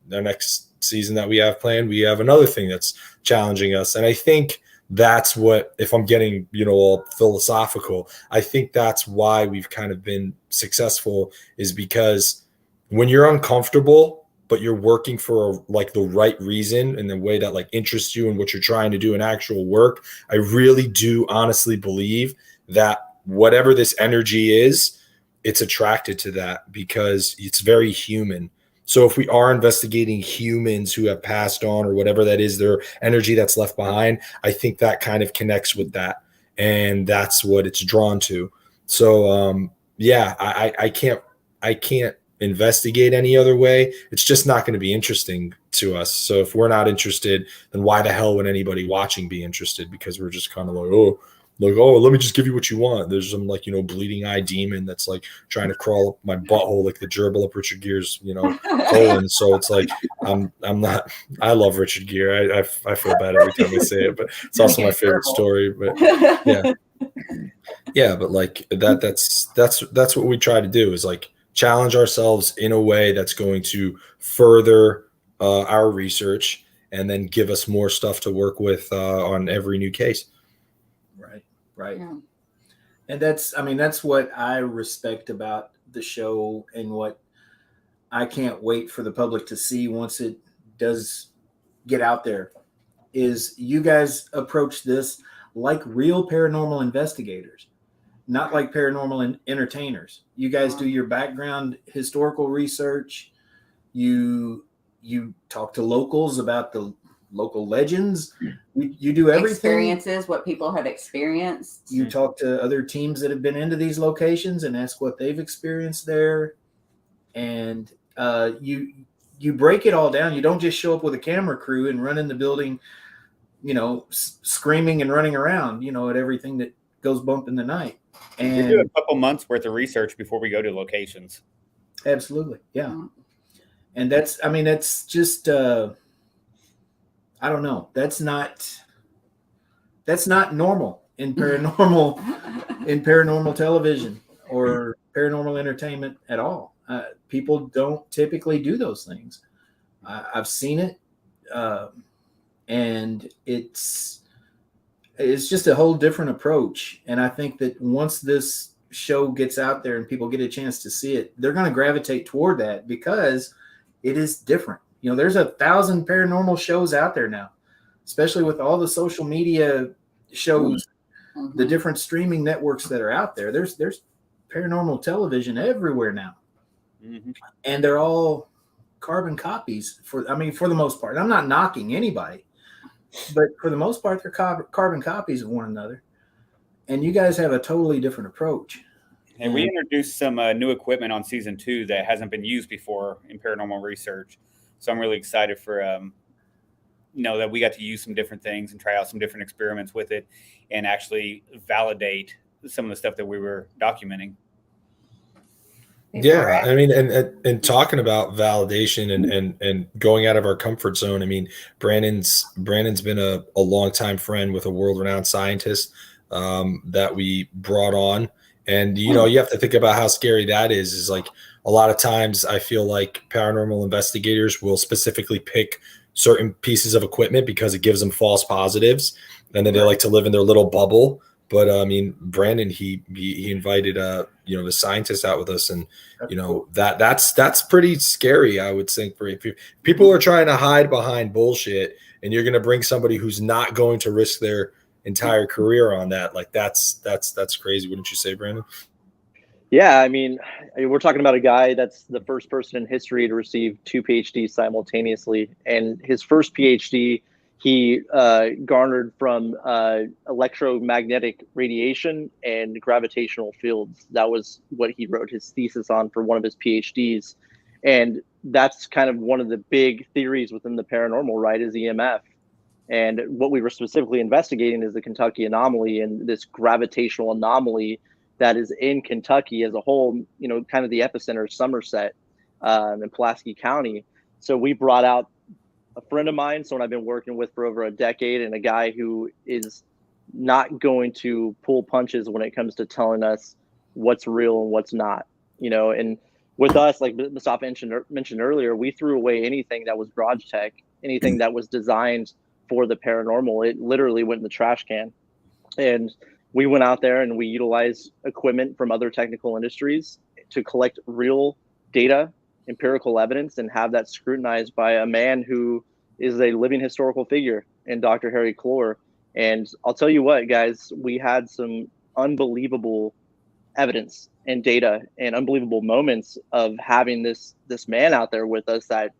the next season that we have planned, we have another thing that's challenging us. And I think that's what, if I'm getting, you know, all philosophical, I think that's why we've kind of been successful, is because when you're uncomfortable, but you're working for like the right reason and the way that like interests you and what you're trying to do in actual work, I really do honestly believe that whatever this energy is, it's attracted to that because it's very human. So if we are investigating humans who have passed on or whatever that is, their energy that's left behind, I think that kind of connects with that. And that's what it's drawn to. So yeah, I can't investigate any other way. It's just not going to be interesting to us. So if we're not interested, then why the hell would anybody watching be interested? Because we're just kind of like, oh, let me just give you what you want. There's some like, you know, bleeding eye demon that's like trying to crawl up my butthole like the gerbil up Richard Gere's, you know, colon. So it's like, I'm not, I love Richard Gere. I feel bad every time I say it, but it's also my favorite story. But yeah, but like that's what we try to do, is like challenge ourselves in a way that's going to further our research and then give us more stuff to work with on every new case. Right. Yeah. And that's what I respect about the show, and what I can't wait for the public to see once it does get out there, is you guys approach this like real paranormal investigators, not like paranormal entertainers. You guys do your background historical research. You talk to locals about the local legends. You do everything. Experiences, what people have experienced. You talk to other teams that have been into these locations and ask what they've experienced there. And you break it all down. You don't just show up with a camera crew and run in the building, you know, screaming and running around, you know, at everything that goes bump in the night. And we do a couple months worth of research before we go to locations. Absolutely. Yeah. And that's just, I don't know. That's not normal in paranormal television or paranormal entertainment at all. People don't typically do those things. I've seen it, and it's just a whole different approach. And I think that once this show gets out there and people get a chance to see it, they're going to gravitate toward that because it is different. You know, there's 1,000 paranormal shows out there now, especially with all the social media shows, the different streaming networks that are out there. There's paranormal television everywhere now. And they're all carbon copies for the most part. I'm not knocking anybody, but for the most part, they're carbon copies of one another. And you guys have a totally different approach. And we introduced some new equipment on season 2 that hasn't been used before in paranormal research. So I'm really excited for, that we got to use some different things and try out some different experiments with it and actually validate some of the stuff that we were documenting. Yeah. I mean, and talking about validation and going out of our comfort zone. I mean, Brandon's been a longtime friend with a world-renowned scientist that we brought on. And, you know, you have to think about how scary that is like, a lot of times I feel like paranormal investigators will specifically pick certain pieces of equipment because it gives them false positives. And then they like to live in their little bubble. But I mean, Brandon, he invited, the scientist out with us. And, you know, that's pretty scary, I would think. For people are trying to hide behind bullshit and you're going to bring somebody who's not going to risk their entire career on that. Like that's crazy. Wouldn't you say, Brandon? Yeah, I mean, we're talking about a guy that's the first person in history to receive 2 PhDs simultaneously. And his first PhD, he garnered from electromagnetic radiation and gravitational fields. That was what he wrote his thesis on for one of his PhDs. And that's kind of one of the big theories within the paranormal, right, is EMF. And what we were specifically investigating is the Kentucky anomaly and this gravitational anomaly that is in Kentucky as a whole, you know, kind of the epicenter of Somerset and Pulaski County. So we brought out a friend of mine, someone I've been working with for over a decade, and a guy who is not going to pull punches when it comes to telling us what's real and what's not, you know. And with us, like Mustafa mentioned earlier, we threw away anything that was garage tech, anything that was designed for the paranormal. It literally went in the trash can. And we went out there and we utilized equipment from other technical industries to collect real data, empirical evidence, and have that scrutinized by a man who is a living historical figure in Dr. Harry Clore. And I'll tell you what, guys, we had some unbelievable evidence and data and unbelievable moments of having this man out there with us that,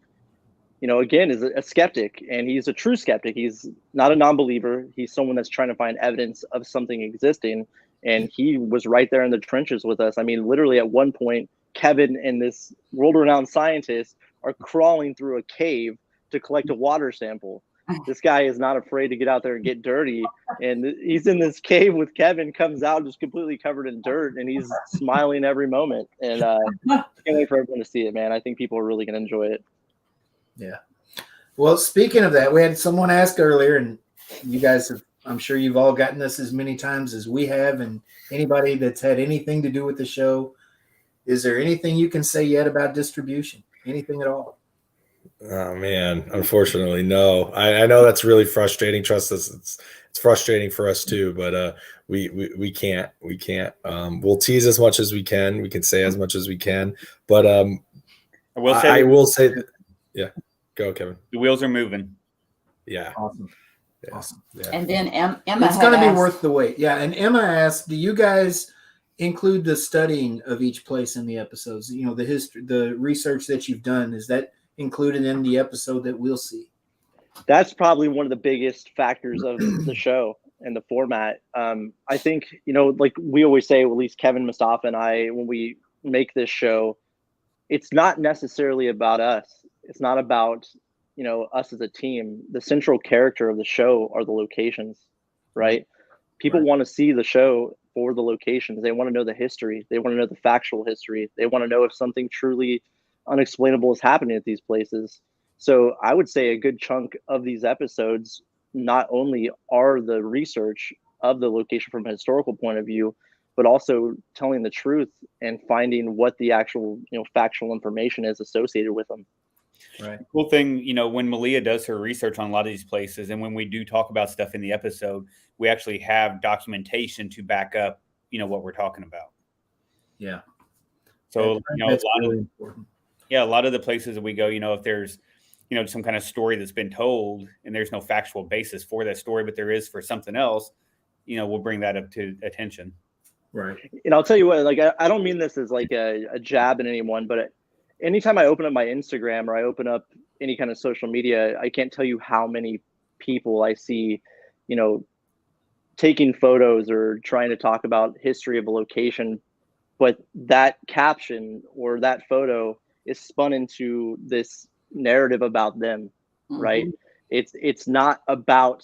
you know, again, is a skeptic, and he's a true skeptic. He's not a non-believer. He's someone that's trying to find evidence of something existing. And he was right there in the trenches with us. I mean, literally at one point, Kevin and this world-renowned scientist are crawling through a cave to collect a water sample. This guy is not afraid to get out there and get dirty. And he's in this cave with Kevin, comes out just completely covered in dirt, and he's smiling every moment. And can't wait for everyone to see it, man. I think people are really going to enjoy it. Yeah. Well, speaking of that, we had someone ask earlier, and you guys have, I'm sure you've all gotten this as many times as we have, and anybody that's had anything to do with the show, is there anything you can say yet about distribution? Anything at all? Oh man, unfortunately, no. I know that's really frustrating. Trust us, it's frustrating for us too. But we can't. We'll tease as much as we can. We can say as much as we can. But I will say, yeah. Go, Kevin. The wheels are moving. Yeah. Awesome. Yeah. Awesome. Yeah. And then Emma, it's going to be worth the wait. Yeah. And Emma asked, do you guys include the studying of each place in the episodes? You know, the history, the research that you've done, is that included in the episode that we'll see? That's probably one of the biggest factors of the show and the format. I think, you know, like we always say, at least Kevin, Mustafa, and I, when we make this show, it's not necessarily about us. It's not about, you know, us as a team. The central character of the show are the locations, right? People want to see the show for the locations. They want to know the history. They want to know the factual history. They want to know if something truly unexplainable is happening at these places. So I would say a good chunk of these episodes not only are the research of the location from a historical point of view, but also telling the truth and finding what the actual, you know, factual information is associated with them. Right. Cool thing, you know, when Malia does her research on a lot of these places, and when we do talk about stuff in the episode, we actually have documentation to back up, you know, what we're talking about. Yeah. So, you know, a lot of the places that we go, you know, if there's, you know, some kind of story that's been told and there's no factual basis for that story, but there is for something else, you know, we'll bring that up to attention. Right. And I'll tell you what, like, I don't mean this as like a jab at anyone, but anytime I open up my Instagram or I open up any kind of social media, I can't tell you how many people I see, you know, taking photos or trying to talk about history of a location, but that caption or that photo is spun into this narrative about them, right? It's not about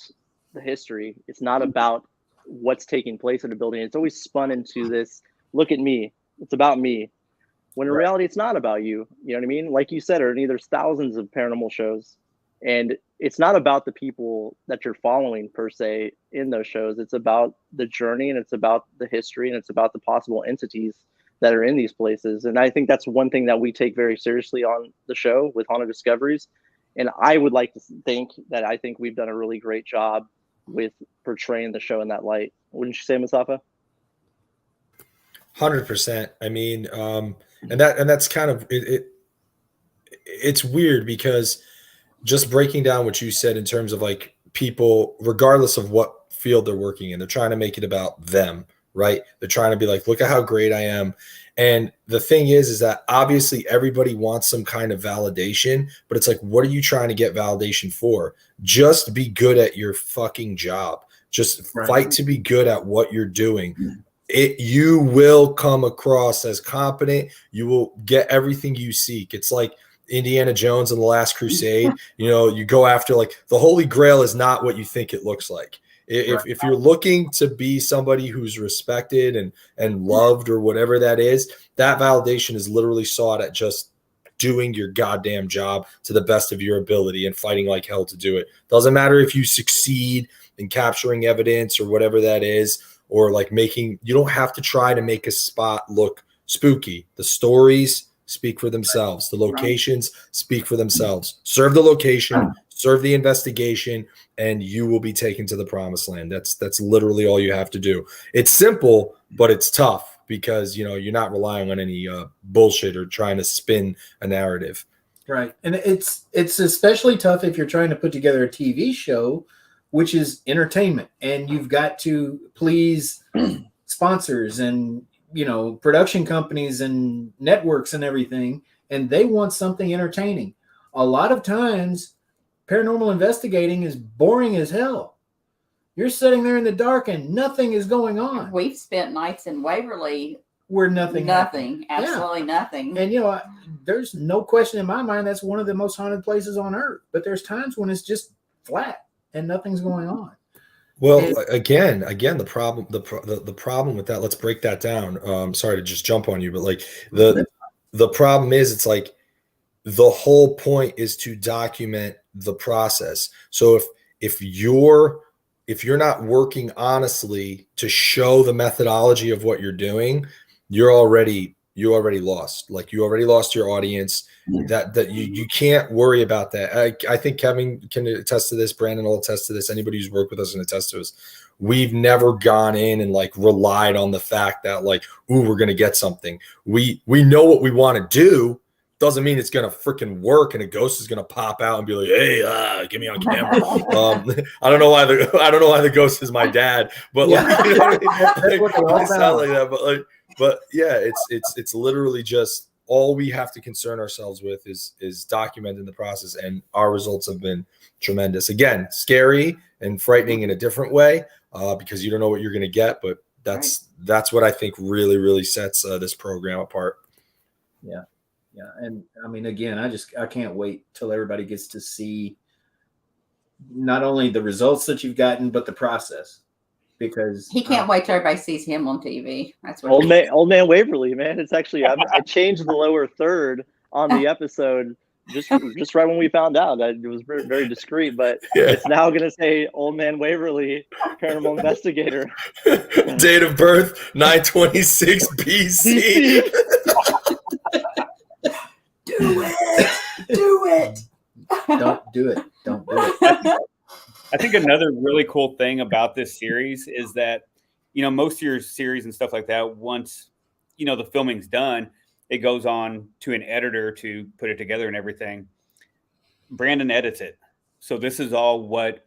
the history. It's not about what's taking place in a building. It's always spun into this, look at me, it's about me. When in reality, it's not about you. You know what I mean? Like you said, Ernie, there's thousands of paranormal shows, and it's not about the people that you're following per se in those shows. It's about the journey, and it's about the history, and it's about the possible entities that are in these places. And I think that's one thing that we take very seriously on the show with Haunted Discoveries. And I would like to think that I think we've done a really great job with portraying the show in that light. Wouldn't you say, Mustafa? 100%. I mean, and that's kind of it. It's weird because just breaking down what you said in terms of like people, regardless of what field they're working in, they're trying to make it about them, right? They're trying to be like, look at how great I am. And the thing is that obviously everybody wants some kind of validation, but it's like, what are you trying to get validation for? Just be good at your fucking job. Just fight to be good at what you're doing. You will come across as competent. You will get everything you seek. It's like Indiana Jones and the Last Crusade. You know, you go after like the Holy Grail is not what you think it looks like. If you're looking to be somebody who's respected and loved or whatever that is, that validation is literally sought at just doing your goddamn job to the best of your ability and fighting like hell to do it. Doesn't matter if you succeed in capturing evidence or whatever that is, or like you don't have to try to make a spot look spooky. The stories speak for themselves. The locations speak for themselves. Serve the location, serve the investigation, and you will be taken to the promised land. That's literally all you have to do. It's simple, but it's tough because, you know, you're not relying on any bullshit or trying to spin a narrative. Right. And it's especially tough if you're trying to put together a TV show, which is entertainment, and you've got to please sponsors and, you know, production companies and networks and everything, and they want something entertaining. A lot of times paranormal investigating is boring as hell. You're sitting there in the dark and nothing is going on. We've spent nights in Waverly where nothing, absolutely nothing. And, you know, there's no question in my mind that's one of the most haunted places on earth, but there's times when it's just flat and nothing's going on. Well, again, the problem with that, let's break that down. Sorry to just jump on you, but like the problem is, it's like the whole point is to document the process. So if you're not working honestly to show the methodology of what you're doing, you already lost. Like, you already lost your audience. That you can't worry about that. I think Kevin can attest to this. Brandon will attest to this. Anybody who's worked with us can attest to this. We've never gone in and like relied on the fact that like, ooh, we're gonna get something. We know what we want to do. Doesn't mean it's gonna freaking work and a ghost is gonna pop out and be like, hey, get me on camera. I don't know why the ghost is my dad, but like, you know what I mean? It's not like that, but yeah, it's literally just all we have to concern ourselves with is documenting the process, and our results have been tremendous. Again, scary and frightening in a different way, because you don't know what you're going to get, but that's what I think really sets this program apart. Yeah. And I mean, again, I can't wait till everybody gets to see not only the results that you've gotten, but the process. Because he can't wait till everybody sees him on TV. That's what old man Waverly, man. It's actually I changed the lower third on the episode just right when we found out. It was very, very discreet, but it's now going to say Old Man Waverly, paranormal investigator. Date of birth 926 BC. Do it. Don't do it. I think another really cool thing about this series is that, you know, most of your series and stuff like that, once, you know, the filming's done, it goes on to an editor to put it together and everything. Brandon edits it. So this is all what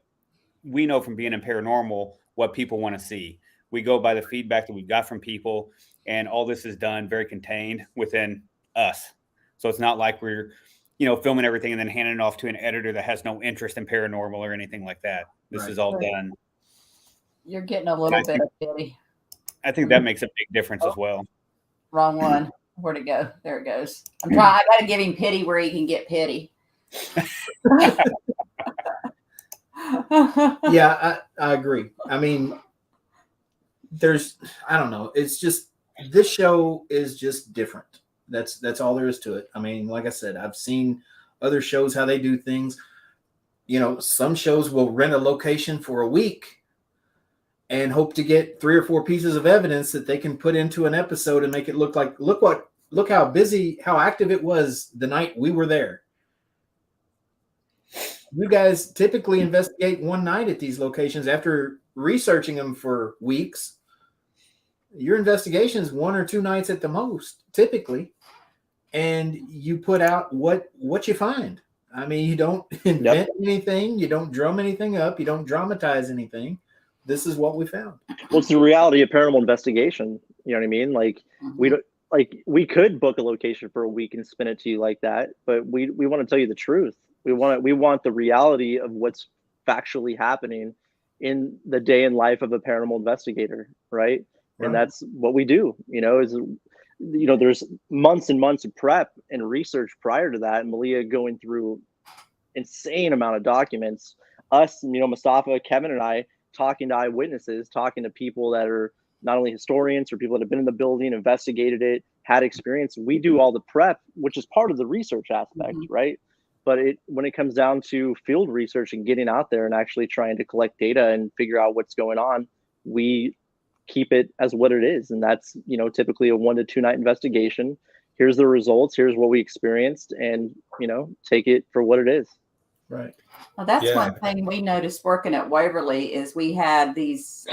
we know from being in paranormal, what people want to see. We go by the feedback that we've got from people, and all this is done very contained within us. So it's not like we're, you know, filming everything and then handing it off to an editor that has no interest in paranormal or anything like that. This is all done. You're getting a little bit of pity. I think that makes a big difference as well. Wrong one. Where'd it go? There it goes. I got to give him pity where he can get pity. Yeah, I agree. I mean, I don't know. It's just, this show is just different. That's all there is to it. I mean, like I said, I've seen other shows, how they do things. You know, some shows will rent a location for a week and hope to get 3 or 4 pieces of evidence that they can put into an episode and make it look like, look how busy, how active it was the night we were there. You guys typically investigate one night at these locations after researching them for weeks. Your investigation is 1 or 2 nights at the most, typically, and you put out what you find. I mean, you don't invent anything. You don't drum anything up. You don't dramatize anything. This is what we found. Well, it's the reality of paranormal investigation. You know what I mean? Like we don't, like we could book a location for a week and spin it to you like that, but we want to tell you the truth. We want the reality of what's factually happening in the day in life of a paranormal investigator, right? And that's what we do. There's months and months of prep and research prior to that, and Malia going through insane amount of documents. Us, Mustafa, Kevin, and I talking to eyewitnesses, talking to people that are not only historians or people that have been in the building, investigated it, had experience. We do all the prep, which is part of the research aspect, right? But when it comes down to field research and getting out there and actually trying to collect data and figure out what's going on, we keep it as what it is. And that's, typically a 1 to 2 night investigation. Here's the results. Here's what we experienced, and, take it for what it is. Right. Well, that's one thing we noticed working at Waverly is we had these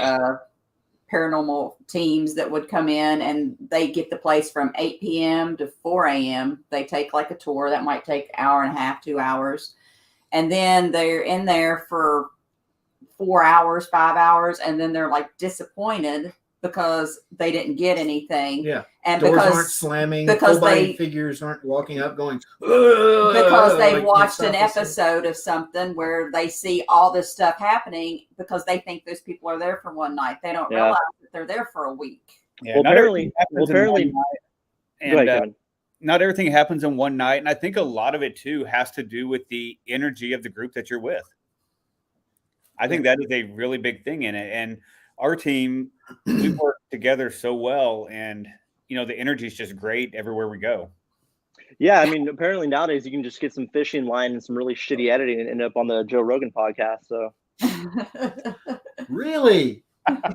paranormal teams that would come in, and they get the place from 8 p.m. to 4 a.m. They take like a tour that might take an hour and a half, 2 hours. And then they're in there for 4 hours, 5 hours. And then they're like disappointed because they didn't get anything. Yeah. And doors because aren't slamming, because full-body figures aren't walking up going, because they like watched an Mustafa said. episode of something where they see all this stuff happening because they think those people are there for one night. They don't realize that they're there for a week. Yeah, not everything happens in one night. And not everything happens in one night. And I think a lot of it too has to do with the energy of the group that you're with. I think that is a really big thing in it. And our team, we work together so well, and the energy is just great everywhere we go. Yeah, I mean, apparently nowadays you can just get some fishing line and some really shitty editing and end up on the Joe Rogan podcast. So, really?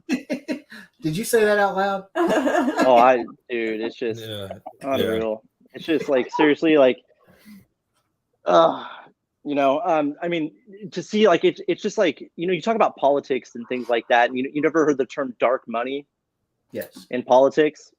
Did you say that out loud? Dude, it's just unreal. It's just like, seriously, like, I mean, to see like it's just like, you talk about politics and things like that, and you never heard the term dark money. Yes. In politics.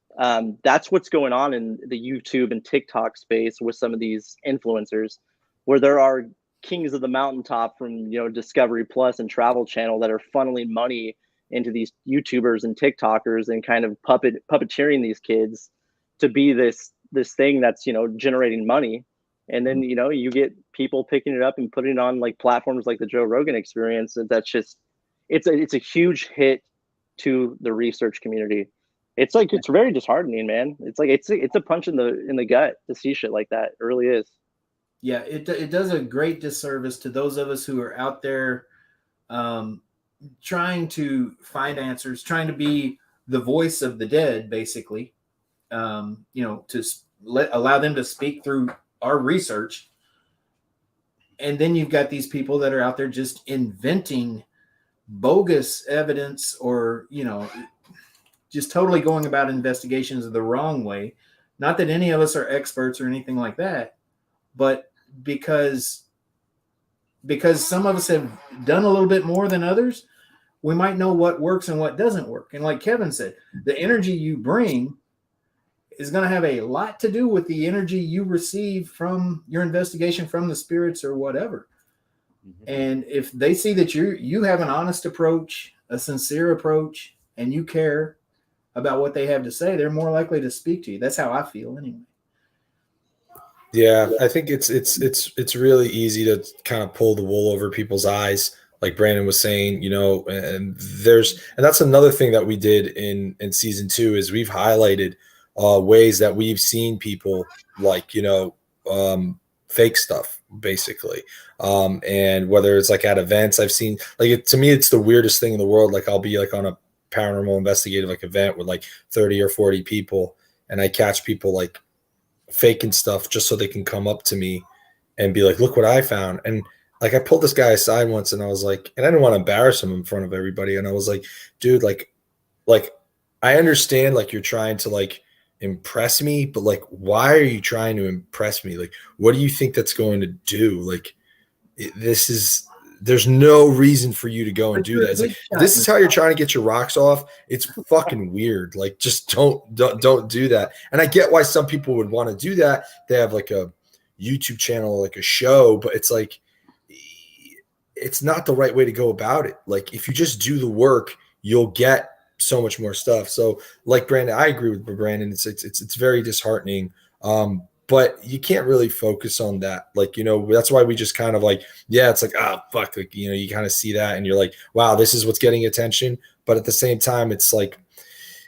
That's what's going on in the YouTube and TikTok space with some of these influencers, where there are kings of the mountaintop from Discovery Plus and Travel Channel that are funneling money into these YouTubers and TikTokers and kind of puppeteering these kids to be this thing that's generating money. And then you get people picking it up and putting it on like platforms like the Joe Rogan Experience. And that's just it's a huge hit to the research community. It's like, it's very disheartening, man. It's like it's a punch in the gut to see shit like that. It really is. Yeah, it does a great disservice to those of us who are out there trying to find answers, trying to be the voice of the dead, basically. To allow them to speak through our research. And then you've got these people that are out there just inventing bogus evidence, or just totally going about investigations the wrong way. Not that any of us are experts or anything like that, but because some of us have done a little bit more than others, we might know what works and what doesn't work. And like Kevin said, the energy you bring is going to have a lot to do with the energy you receive from your investigation, from the spirits or whatever. And if they see that you have an honest approach, a sincere approach, and you care about what they have to say, they're more likely to speak to you. That's how I feel anyway. Yeah, I think it's really easy to kind of pull the wool over people's eyes, like Brandon was saying, and that's another thing that we did in season 2 is we've highlighted ways that we've seen people like, fake stuff basically. And whether it's like at events, I've seen to me, it's the weirdest thing in the world. Like I'll be like on a paranormal investigative like event with like 30 or 40 people, and I catch people like faking stuff just so they can come up to me and be like, look what I found. And like I pulled this guy aside once and I was like, and I didn't want to embarrass him in front of everybody. And I was like, dude, like I understand like you're trying to like impress me, but like why are you trying to impress me? Like what do you think that's going to do? Like there's no reason for you to go and do that. It's like, if this is how you're trying to get your rocks off, it's fucking weird. Like just don't do that. And I get why some people would want to do that. They have like a YouTube channel, like a show, but it's like, it's not the right way to go about it. Like if you just do the work, you'll get so much more stuff. So like Brandon, I agree with Brandon. It's very disheartening. But you can't really focus on that. Like, you know, that's why we just kind of like, yeah, it's like, oh, fuck. Like, you know, you kind of see that and you're like, wow, this is what's getting attention. But at the same time, it's like,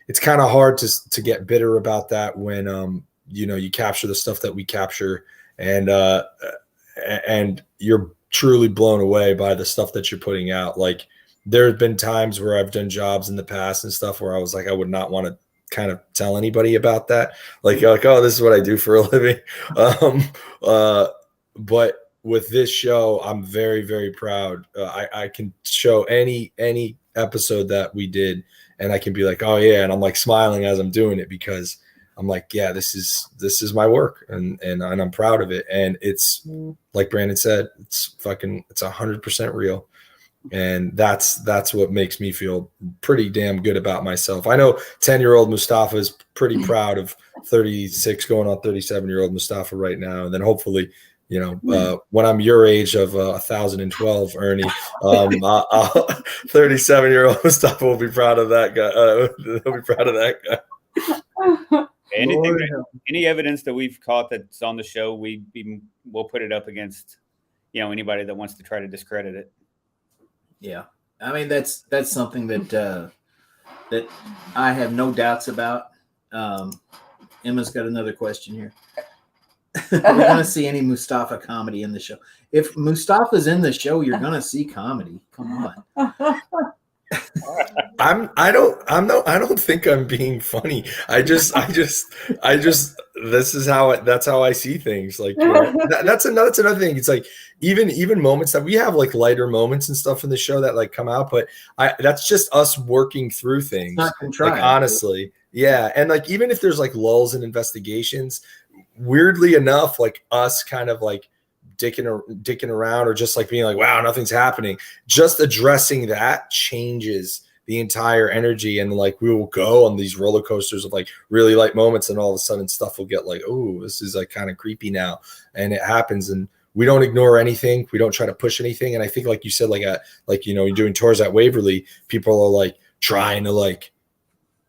it's kind of hard to get bitter about that when, you know, you capture the stuff that we capture and you're truly blown away by the stuff that you're putting out. Like there have been times where I've done jobs in the past and stuff where I was like, I would not want to kind of tell anybody about that. Like, oh, this is what I do for a living. But with this show, I'm very, very proud. I can show any episode that we did and I can be like, oh yeah. And I'm like smiling as I'm doing it because I'm like, yeah, this is my work and I'm proud of it. And it's like Brandon said, it's 100% real. And that's what makes me feel pretty damn good about myself. I know 10-year-old Mustafa is pretty proud of 36 going on 37-year-old Mustafa right now. And then hopefully, you know, when I'm your age of 1012, Ernie, 37-year-old Mustafa will be proud of that guy. He'll be proud of that guy. Any evidence that we've caught that's on the show, we'll put it up against, you know, anybody that wants to try to discredit it. Yeah, I mean that's something that that I have no doubts about. Emma's got another question here. We're gonna see any Mustafa comedy in the show. If Mustafa's in the show, you're gonna see comedy. Come on. I don't think I'm being funny. That's how I see things. Like, you know, that's another thing. It's like even moments that we have like lighter moments and stuff in the show that like come out, but that's just us working through things. It's not contrived, like honestly. Yeah. And like even if there's like lulls in investigations, weirdly enough, like us kind of like dicking around or just like being like, wow, nothing's happening. Just addressing that changes the entire energy. And like we will go on these roller coasters of like really light moments and all of a sudden stuff will get like, oh, this is like kind of creepy now. And it happens. And we don't ignore anything. We don't try to push anything. And I think like you said, like, you know, you're doing tours at Waverly, people are like trying to like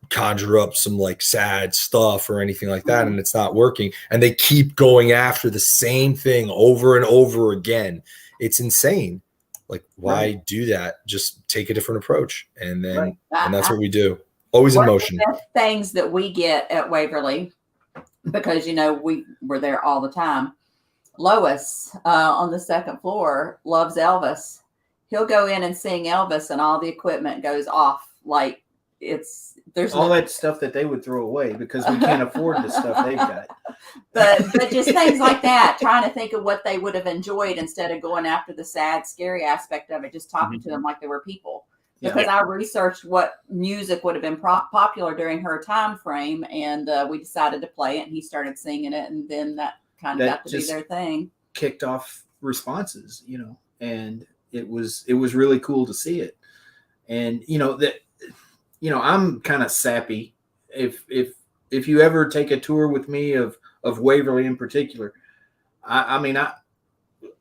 conjure up some like sad stuff or anything like that, and it's not working, and they keep going after the same thing over and over again. It's insane. Like, why do that? Just take a different approach, and then and that's what we do. Always in motion. One of the best things that we get at Waverly, because you know we were there all the time. Lois on the second floor loves Elvis. He'll go in and sing Elvis, and all the equipment goes off like there's all that stuff that they would throw away because we can't afford the stuff they've got. But just things like that, trying to think of what they would have enjoyed instead of going after the sad, scary aspect of it, just talking to them like they were people. Because I researched what music would have been popular during her time frame, and we decided to play it, and he started singing it, and then that kind of got to be their thing. Kicked off responses, you know, and it was really cool to see it. And you know that. You know, I'm kind of sappy. If you ever take a tour with me of Waverly in particular, I mean,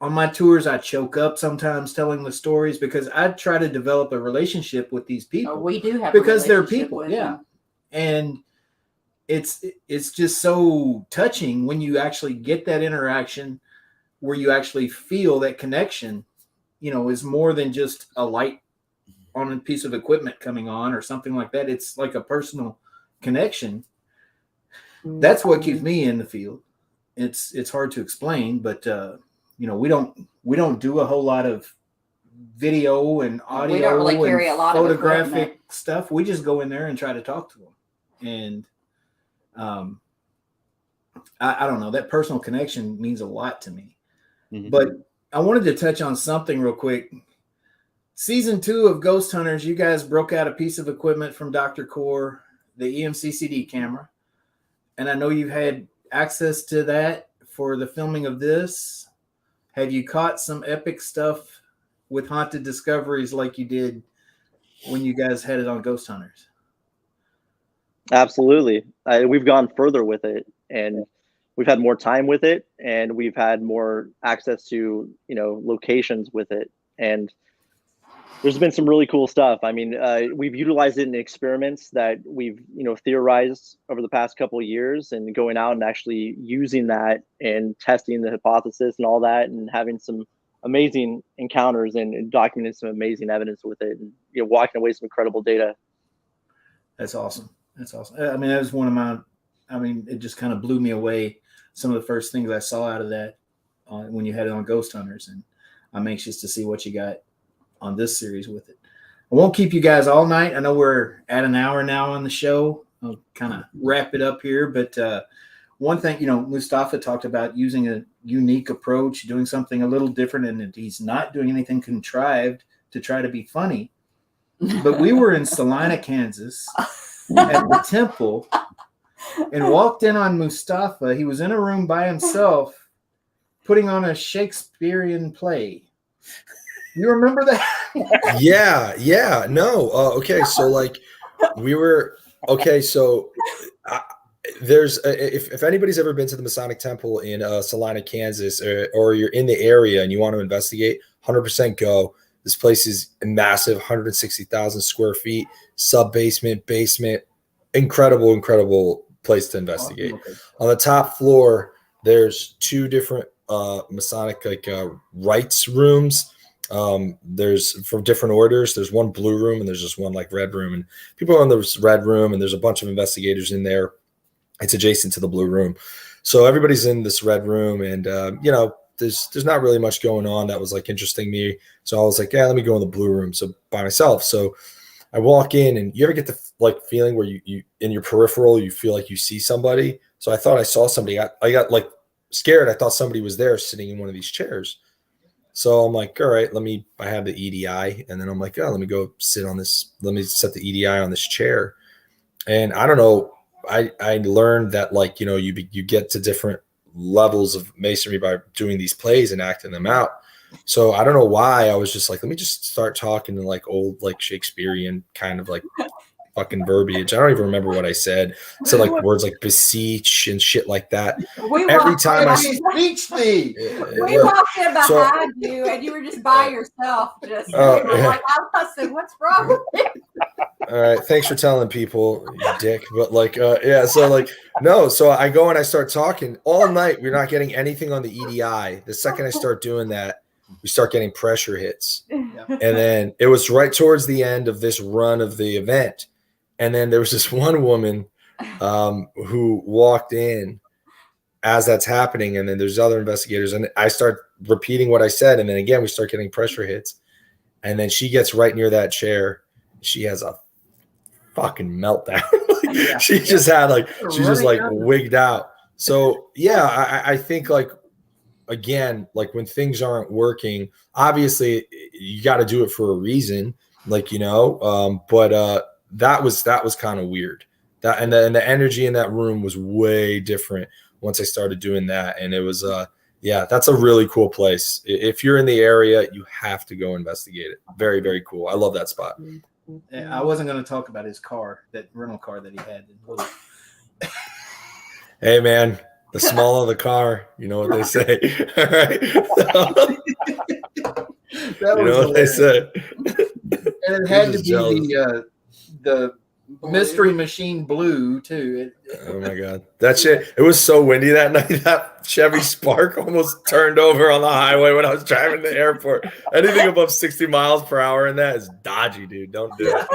on my tours, I choke up sometimes telling the stories because I try to develop a relationship with these people. We do have because they're people, yeah. And it's just so touching when you actually get that interaction where you actually feel that connection. You know, is more than just a light on a piece of equipment coming on or something like that. It's like a personal connection. That's what keeps me in the field. It's hard to explain, but you know, we don't do a whole lot of video and audio. We don't really carry a lot of photographic stuff. We just go in there and try to talk to them. And I don't know, that personal connection means a lot to me. Mm-hmm. But I wanted to touch on something real quick. Season 2 of Ghost Hunters, you guys broke out a piece of equipment from Dr. Core, the EMCCD camera. And I know you've had access to that for the filming of this. Have you caught some epic stuff with haunted discoveries like you did when you guys had it on Ghost Hunters? Absolutely. We've gone further with it. And we've had more time with it, and we've had more access to, locations with it. And there's been some really cool stuff. I mean, we've utilized it in experiments that we've, theorized over the past couple of years, and going out and actually using that and testing the hypothesis and all that, and having some amazing encounters and documenting some amazing evidence with it, and walking away with some incredible data. That's awesome. That's awesome. I mean, that was one of my. I mean, it just kind of blew me away. Some of the first things I saw out of that when you had it on Ghost Hunters, and I'm anxious to see what you got on this series with it. I won't keep you guys all night. I know we're at an hour now on the show. I'll kind of wrap it up here, but one thing, Mustafa talked about using a unique approach, doing something a little different, and he's not doing anything contrived to try to be funny. But we were in Salina, Kansas at the temple and walked in on Mustafa. He was in a room by himself putting on a Shakespearean play. You remember that? Yeah. No. Okay. So like we were, okay. So there's, if anybody's ever been to the Masonic Temple in Salina, Kansas, or you're in the area and you want to investigate, 100% go. This place is massive, 160,000 square feet, sub-basement, basement, incredible place to investigate. Oh, okay. On the top floor, there's 2 different Masonic rites rooms. There's from different orders. There's one blue room and there's just one like red room, and people are in the red room, and there's a bunch of investigators in there. It's adjacent to the blue room. So everybody's in this red room, and there's not really much going on that was like interesting me. So I was like, yeah, let me go in the blue room. So by myself. So I walk in, and you ever get the like feeling where you in your peripheral, you feel like you see somebody. So I thought I saw somebody. I got like scared. I thought somebody was there sitting in one of these chairs. So I'm like, all right, I have the EDI. And then I'm like, oh, let me go sit on this. Let me set the EDI on this chair. And I don't know. I learned that like, you get to different levels of masonry by doing these plays and acting them out. So I don't know why I was just like, let me just start talking in like old, like Shakespearean kind of like fucking verbiage. I don't even remember what I said. I said like words like beseech and shit like that. Every time I beseech thee. We walked in behind you, and you were just by yourself. Just like, I said, what's wrong with you? All right, thanks for telling people, you dick. But like, so like, no. So I go and I start talking all night. We're not getting anything on the EDI. The second I start doing that, we start getting pressure hits. Yeah. And then it was right towards the end of this run of the event. And then there was this one woman who walked in as that's happening. And then there's other investigators. And I start repeating what I said. And then again, we start getting pressure hits. And then she gets right near that chair. She has a fucking meltdown. She just had like, she's just like wigged out. So yeah, I think like, again, like when things aren't working, obviously you got to do it for a reason, like, but that was kind of weird. That and the energy in that room was way different once I started doing that. And it was that's a really cool place. If you're in the area, you have to go investigate it. Very, very cool. I love that spot. I wasn't going to talk about his car, that rental car that he had. Hey man, the smaller the car, you know what they say. All right. You know what they say. And it had to be the mystery machine blue too. Oh my god, that shit! It was so windy that night. That Chevy Spark almost turned over on the highway when I was driving to the airport. Anything above 60 miles per hour in that is dodgy, dude. Don't do it.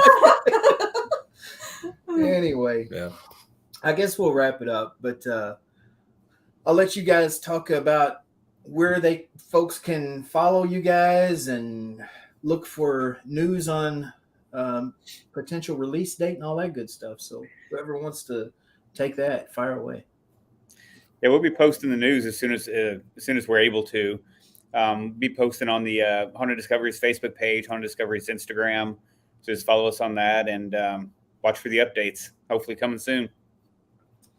Anyway, yeah, I guess we'll wrap it up. But I'll let you guys talk about where folks can follow you guys and look for news on potential release date and all that good stuff. So whoever wants to take that, fire away. Yeah, we'll be posting the news as soon as we're able to. Be posting on the Haunted Discoveries Facebook page, Haunted Discoveries Instagram. So just follow us on that and watch for the updates. Hopefully coming soon.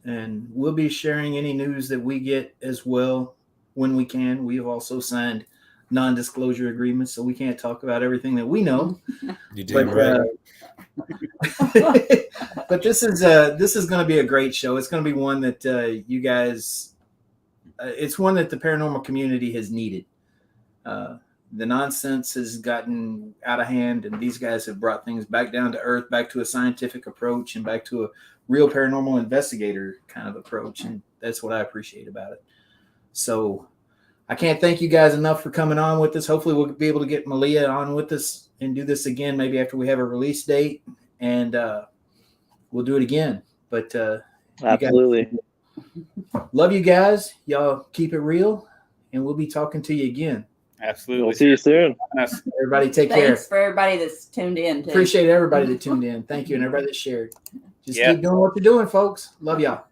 And we'll be sharing any news that we get as well when we can. We've also signed non-disclosure agreements, so we can't talk about everything that we know. You damn right. But this is going to be a great show. It's going to be one that you guys it's one that the paranormal community has needed. The nonsense has gotten out of hand, and these guys have brought things back down to earth, back to a scientific approach, and back to a real paranormal investigator kind of approach. And that's what I appreciate about it. So I can't thank you guys enough for coming on with us. Hopefully we'll be able to get Malia on with us and do this again, maybe after we have a release date, and we'll do it again. But absolutely. Love you guys. Y'all keep it real, and we'll be talking to you again. Absolutely. We'll see you soon. Everybody take care. Thanks for everybody that's tuned in. Too. Appreciate everybody that tuned in. Thank you, and everybody that shared. Just keep doing what you're doing, folks. Love y'all.